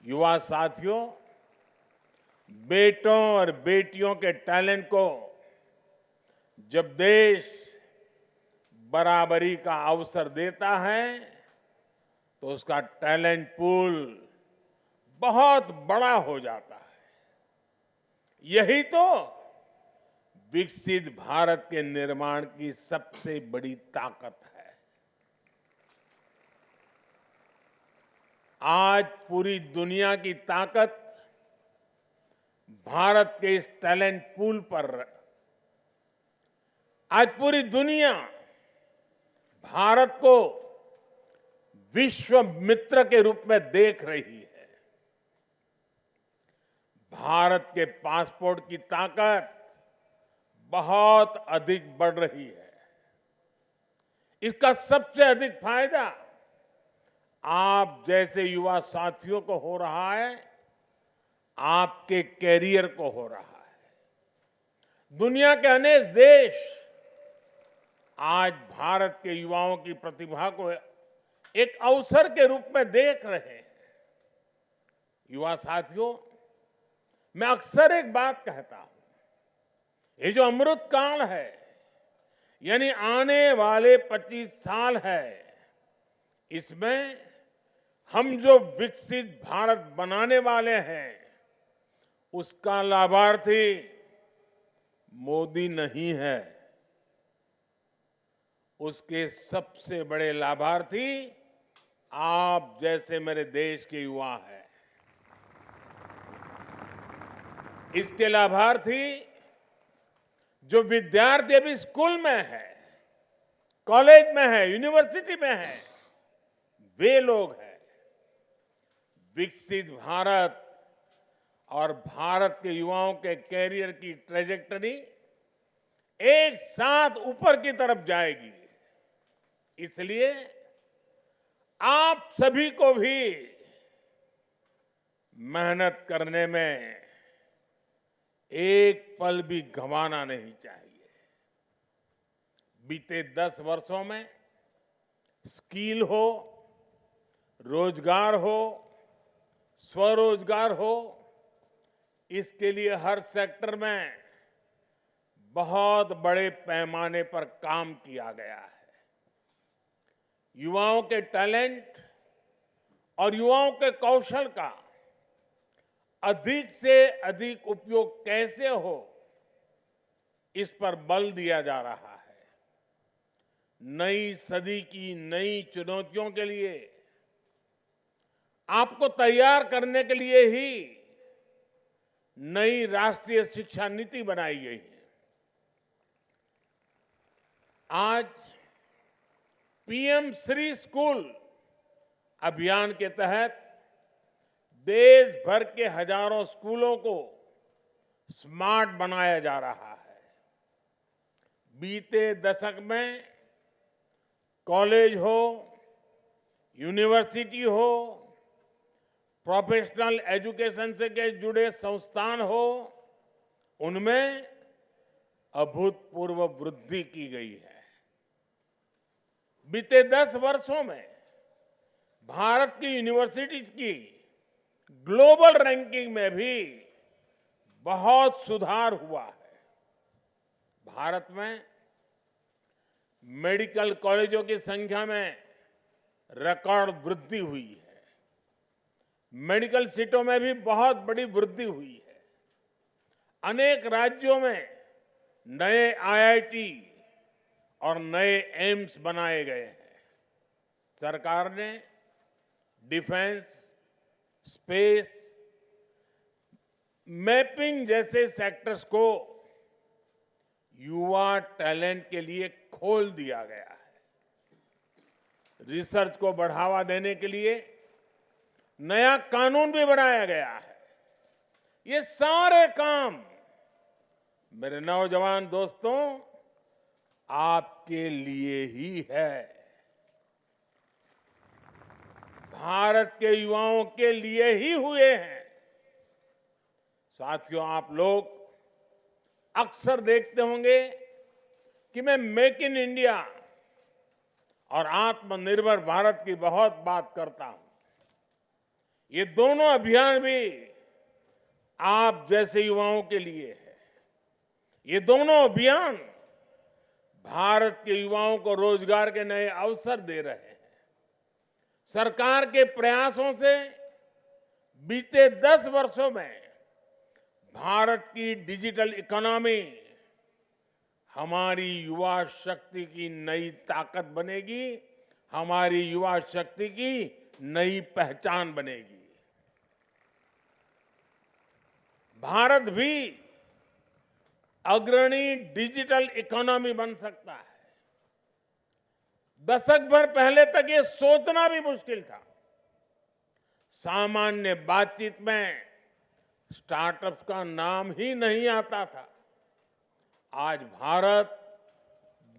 S7: युवा साथियों, बेटों और बेटियों के टैलेंट को जब देश बराबरी का अवसर देता है तो उसका टैलेंट पूल बहुत बड़ा हो जाता है। यही तो विकसित भारत के निर्माण की सबसे बड़ी ताकत है। आज पूरी दुनिया की ताकत भारत के इस टैलेंट पूल पर। आज पूरी दुनिया भारत को विश्व मित्र के रूप में देख रही है। भारत के पासपोर्ट की ताकत बहुत अधिक बढ़ रही है। इसका सबसे अधिक फायदा आप जैसे युवा साथियों को हो रहा है, आपके कैरियर को हो रहा है। दुनिया के अनेक देश आज भारत के युवाओं की प्रतिभा को एक अवसर के रूप में देख रहे हैं। युवा साथियों, मैं अक्सर एक बात कहता हूं, ये जो अमृत काल है, यानी आने वाले 25 साल है, इसमें हम जो विकसित भारत बनाने वाले हैं, उसका लाभार्थी मोदी नहीं है। उसके सबसे बड़े लाभार्थी आप जैसे मेरे देश के युवा हैं। इसके लाभार्थी जो विद्यार्थी अभी स्कूल में है, कॉलेज में है, यूनिवर्सिटी में है, वे लोग हैं। विकसित भारत और भारत के युवाओं के कैरियर की ट्रेजेक्टरी एक साथ ऊपर की तरफ जाएगी। इसलिए आप सभी को भी मेहनत करने में एक पल भी गंवाना नहीं चाहिए। बीते 10 वर्षों में स्किल हो, रोजगार हो, स्वरोजगार हो, इसके लिए हर सेक्टर में बहुत बड़े पैमाने पर काम किया गया है। युवाओं के टैलेंट और युवाओं के कौशल का अधिक से अधिक उपयोग कैसे हो, इस पर बल दिया जा रहा है। नई सदी की नई चुनौतियों के लिए आपको तैयार करने के लिए ही नई राष्ट्रीय शिक्षा नीति बनाई गई है। आज पीएम श्री स्कूल अभियान के तहत देश भर के हजारों स्कूलों को स्मार्ट बनाया जा रहा है। बीते दशक में कॉलेज हो, यूनिवर्सिटी हो, प्रोफेशनल एजुकेशन से के जुड़े संस्थान हो, उनमें अभूतपूर्व वृद्धि की गई है। बीते 10 वर्षों में भारत की यूनिवर्सिटीज की ग्लोबल रैंकिंग में भी बहुत सुधार हुआ है। भारत में मेडिकल कॉलेजों की संख्या में रिकॉर्ड वृद्धि हुई है। मेडिकल सीटों में भी बहुत बड़ी वृद्धि हुई है। अनेक राज्यों में नए आईआईटी और नए एम्स बनाए गए हैं। सरकार ने डिफेंस, स्पेस, मैपिंग जैसे सेक्टर्स को युवा टैलेंट के लिए खोल दिया गया है। रिसर्च को बढ़ावा देने के लिए नया कानून भी बनाया गया है। ये सारे काम मेरे नौजवान दोस्तों आपके लिए ही है, भारत के युवाओं के लिए ही हुए हैं। साथियों, आप लोग अक्सर देखते होंगे कि मैं मेक इन इंडिया और आत्मनिर्भर भारत की बहुत बात करता हूं। ये दोनों अभियान भी आप जैसे युवाओं के लिए है। ये दोनों अभियान भारत के युवाओं को रोजगार के नए अवसर दे रहे हैं। सरकार के प्रयासों से बीते 10 वर्षों में भारत की डिजिटल इकोनॉमी हमारी युवा शक्ति की नई ताकत बनेगी, हमारी युवा शक्ति की नई पहचान बनेगी। भारत भी अग्रणी डिजिटल इकोनॉमी बन सकता है। दशक भर पहले तक ये सोचना भी मुश्किल था। सामान्य बातचीत में स्टार्टअप्स का नाम ही नहीं आता था। आज भारत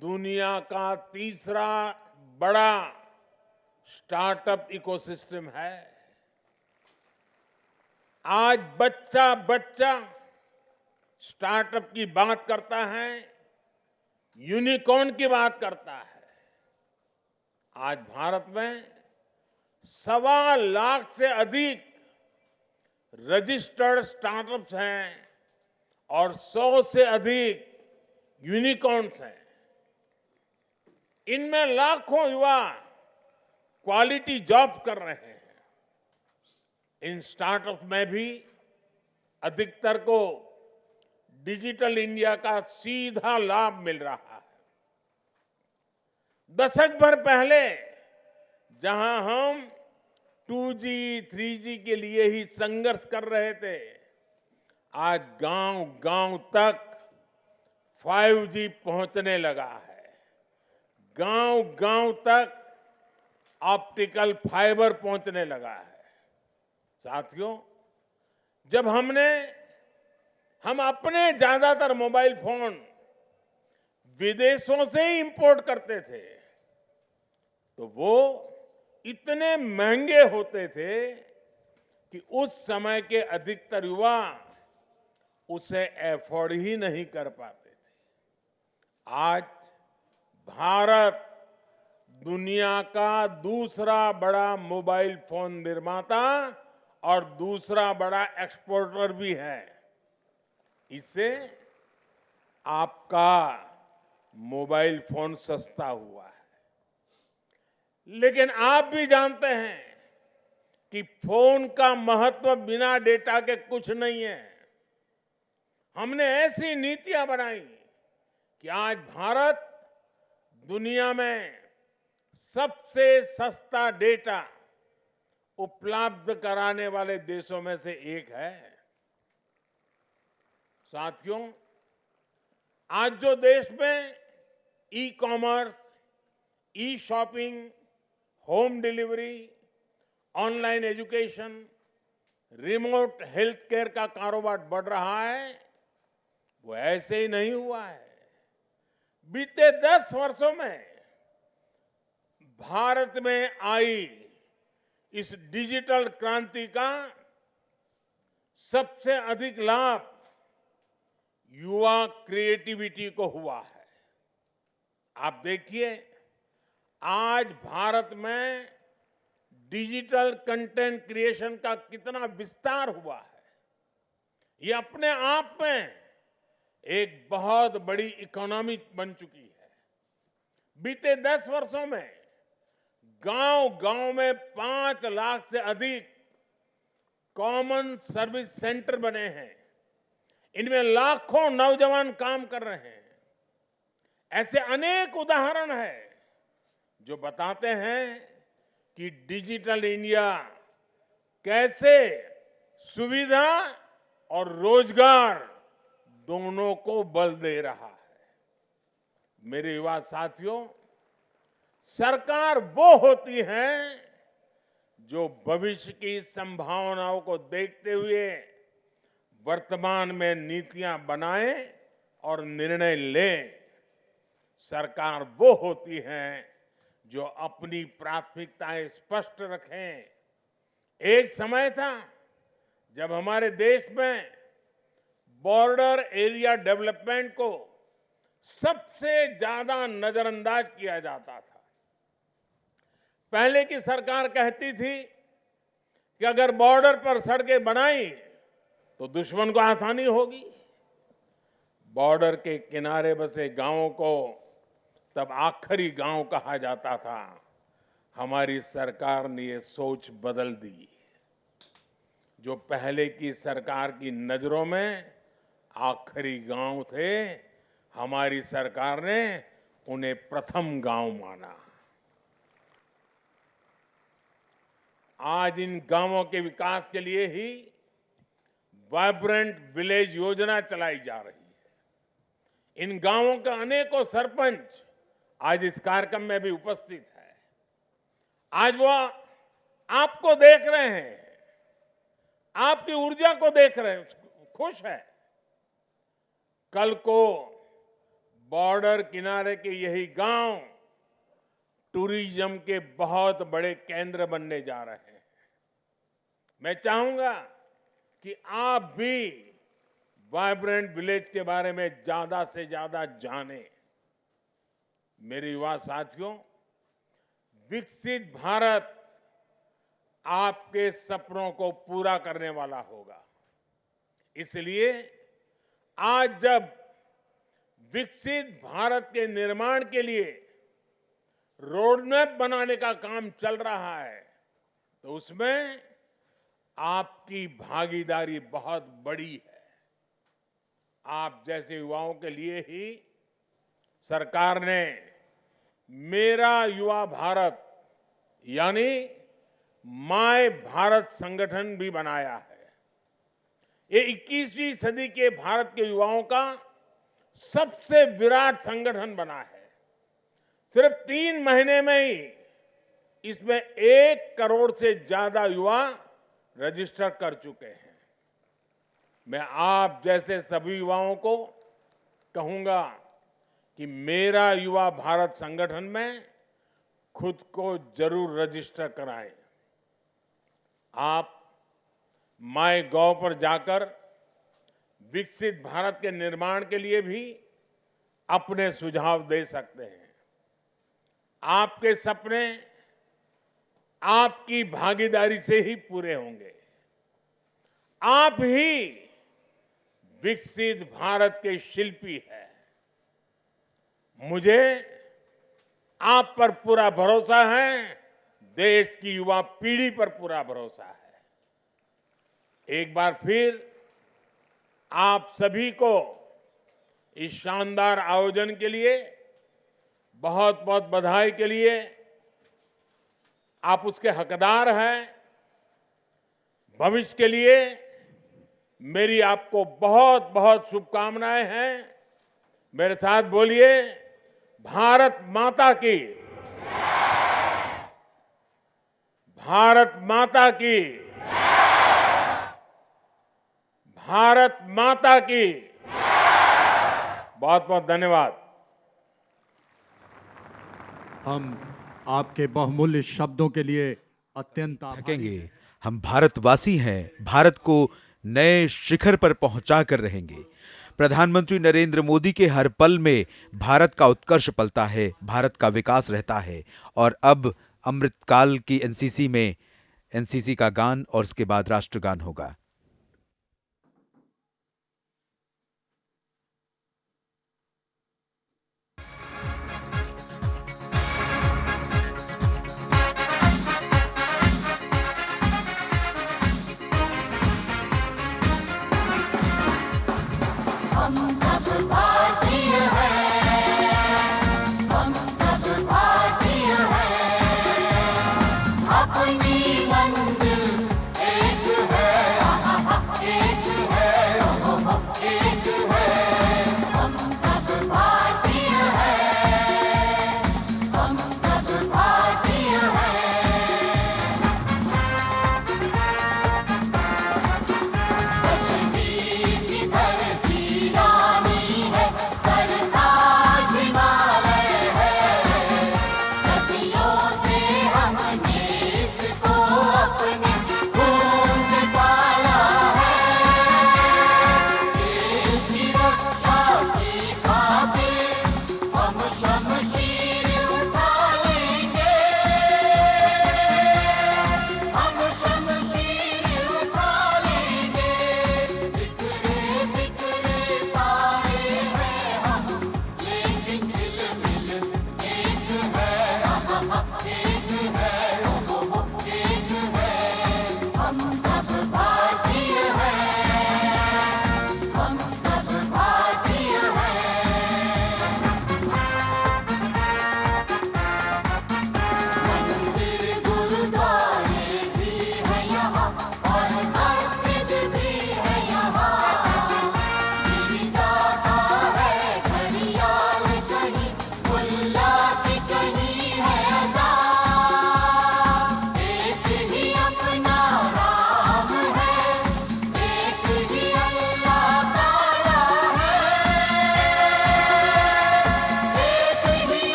S7: दुनिया का तीसरा बड़ा स्टार्टअप इकोसिस्टम है। आज बच्चा बच्चा स्टार्टअप की बात करता है, यूनिकॉर्न की बात करता है। आज भारत में 1.25 लाख से अधिक रजिस्टर्ड स्टार्टअप्स हैं और 100 से अधिक यूनिकॉर्न्स हैं। इनमें लाखों युवा क्वालिटी जॉब कर रहे हैं। इन स्टार्टअप्स में भी अधिकतर को डिजिटल इंडिया का सीधा लाभ मिल रहा है। दशक भर पहले जहां हम 2G, 3G के लिए ही संघर्ष कर रहे थे, आज गांव-गांव तक 5G पहुंचने लगा है। गांव-गांव तक ऑप्टिकल फाइबर पहुंचने लगा है। साथियों, जब हम अपने ज्यादातर मोबाइल फोन विदेशों से ही इंपोर्ट करते थे, तो वो इतने महंगे होते थे कि उस समय के अधिकतर युवा उसे अफोर्ड ही नहीं कर पाते थे। आज भारत दुनिया का दूसरा बड़ा मोबाइल फोन निर्माता और दूसरा बड़ा एक्सपोर्टर भी है। इससे आपका मोबाइल फोन सस्ता हुआ है। लेकिन आप भी जानते हैं कि फोन का महत्व बिना डेटा के कुछ नहीं है। हमने ऐसी नीतियां बनाई कि आज भारत दुनिया में सबसे सस्ता डेटा उपलब्ध कराने वाले देशों में से एक है। साथियों, आज जो देश में e commerce, e shopping, home delivery, online education, remote health care का कारोबार बढ़ रहा है, वो ऐसे ही नहीं हुआ है। बीते 10 वर्षों में भारत में आई इस डिजिटल क्रांति का सबसे अधिक लाभ युवा क्रिएटिविटी को हुआ है। आप देखिए, आज भारत में डिजिटल कंटेंट क्रिएशन का कितना विस्तार हुआ है। ये अपने आप में एक बहुत बड़ी इकोनॉमी बन चुकी है। बीते 10 वर्षों में गांव-गांव में 5 लाख से अधिक कॉमन सर्विस सेंटर बने हैं। इनमें लाखों नौजवान काम कर रहे हैं। ऐसे अनेक उदाहरण हैं जो बताते हैं कि डिजिटल इंडिया कैसे सुविधा और रोजगार दोनों को बल दे रहा है। मेरे युवा साथियों, सरकार वो होती है जो भविष्य की संभावनाओं को देखते हुए वर्तमान में नीतियां बनाए और निर्णय ले। सरकार वो होती है जो अपनी प्राथमिकताएं स्पष्ट रखें। एक समय था जब हमारे देश में बॉर्डर एरिया डेवलपमेंट को सबसे ज्यादा नजरअंदाज किया जाता था। पहले की सरकार कहती थी कि अगर बॉर्डर पर सड़कें बनाई तो दुश्मन को आसानी होगी। बॉर्डर के किनारे बसे गांवों को तब आखिरी गांव कहा जाता था। हमारी सरकार ने ये सोच बदल दी। जो पहले की सरकार की नजरों में आखिरी गांव थे, हमारी सरकार ने उन्हें प्रथम गांव माना। आज इन गांवों के विकास के लिए ही वाइब्रेंट विलेज योजना चलाई जा रही है। इन गांवों के अनेकों सरपंच आज इस कार्यक्रम में भी उपस्थित है। आज वो आपको देख रहे हैं, आपकी ऊर्जा को देख रहे हैं, खुश है। कल को बॉर्डर किनारे के यही गांव टूरिज्म के बहुत बड़े केंद्र बनने जा रहे हैं। मैं चाहूंगा कि आप भी वाइब्रेंट विलेज के बारे में ज्यादा से ज्यादा जानें। मेरे युवा साथियों, विकसित भारत आपके सपनों को पूरा करने वाला होगा। इसलिए आज जब विकसित भारत के निर्माण के लिए रोडमैप बनाने का काम चल रहा है, तो उसमें आपकी भागीदारी बहुत बड़ी है। आप जैसे युवाओं के लिए ही सरकार ने मेरा युवा भारत यानी माय भारत संगठन भी बनाया है। ये 21वीं सदी के भारत के युवाओं का सबसे विराट संगठन बना है। सिर्फ 3 महीने में ही इसमें 1 करोड़ से ज्यादा युवा रजिस्टर कर चुके हैं। मैं आप जैसे सभी युवाओं को कहूंगा कि मेरा युवा भारत संगठन में खुद को जरूर रजिस्टर कराएं। आप माय.गॉव पर जाकर विकसित भारत के निर्माण के लिए भी अपने सुझाव दे सकते हैं। आपके सपने आपकी भागीदारी से ही पूरे होंगे। आप ही विकसित भारत के शिल्पी हैं। मुझे आप पर पूरा भरोसा है, देश की युवा पीढ़ी पर पूरा भरोसा है। एक बार फिर आप सभी को इस शानदार आयोजन के लिए बहुत बहुत बधाई के लिए। आप उसके हकदार हैं। भविष्य के लिए मेरी आपको बहुत बहुत शुभकामनाएं हैं। मेरे साथ बोलिए, भारत माता की, भारत माता की, भारत माता की। बहुत बहुत धन्यवाद।
S3: हम आपके बहुमूल्य शब्दों के लिए अत्यंत आभारी
S1: थकेंगे।
S3: हैं।
S1: हम भारतवासी हैं, भारत को नए शिखर पर पहुंचा कर रहेंगे। प्रधानमंत्री नरेंद्र मोदी के हर पल में भारत का उत्कर्ष पलता है, भारत का विकास रहता है। और अब अमृतकाल की एनसीसी में एनसीसी का गान और उसके बाद राष्ट्रगान होगा।
S10: हम सब भारतीय हैं, हम सब भारतीय हैं, अपनी मंजिल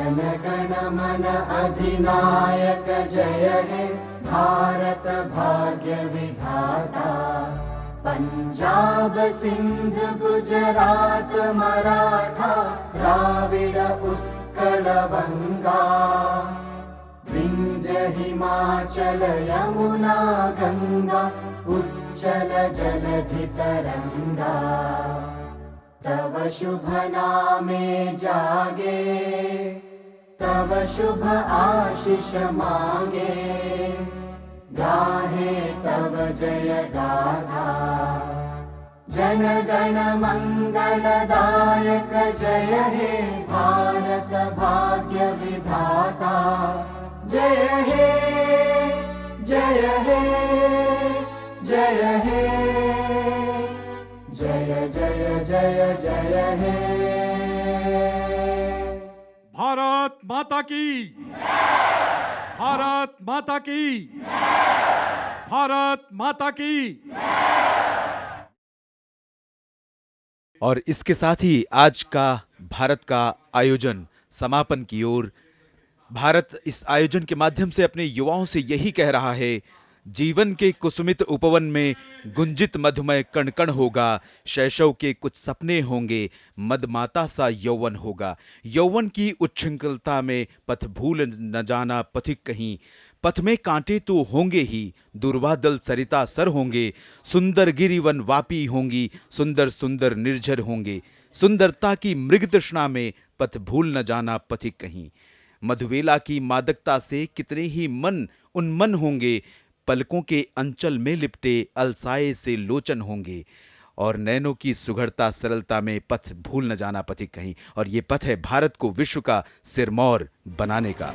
S10: जन गण मन अधिनायक जय हे भारत भाग्य विधाता। पंजाब सिंध गुजरात मराठा द्राविड़ उत्कल बंगा। विंध्य हिमाचल यमुना गंगा उच्चल जलधि तरंगा। तव शुभ नामे जागे तव शुभ आशीष मांगे। गाहे तव जय गाथा जन गण मंगलदायक जय हे भारत भाग्य विधाता। जय हे जय हे जय हे जय जय जय जय हे।
S3: भारत माता की, भारत माता की, भारत माता की।
S1: और इसके साथ ही आज का भारत का आयोजन समापन की ओर। भारत इस आयोजन के माध्यम से अपने युवाओं से यही कह रहा है, जीवन के कुसुमित उपवन में गुंजित मधुमय कण कण होगा। शैशव के कुछ सपने होंगे, मदमाता सा यौवन होगा। यौवन की उच्छृंखलता में पथ भूल न जाना पथिक कहीं। पथ में कांटे तो होंगे ही, दुर्वादल सरिता सर होंगे। सुंदर गिरिवन वापी होंगी, सुंदर सुंदर निर्झर होंगे। सुंदरता की मृग तृष्णा में पथ भूल न जाना पथिक कहीं। मधुबेला की मादकता से कितने ही मन उन्मन होंगे। पलकों के अंचल में लिपटे अलसाए से लोचन होंगे। और नैनों की सुघड़ता सरलता में पथ भूल न जाना पथिक कहीं। और ये पथ है भारत को विश्व का सिरमौर बनाने का।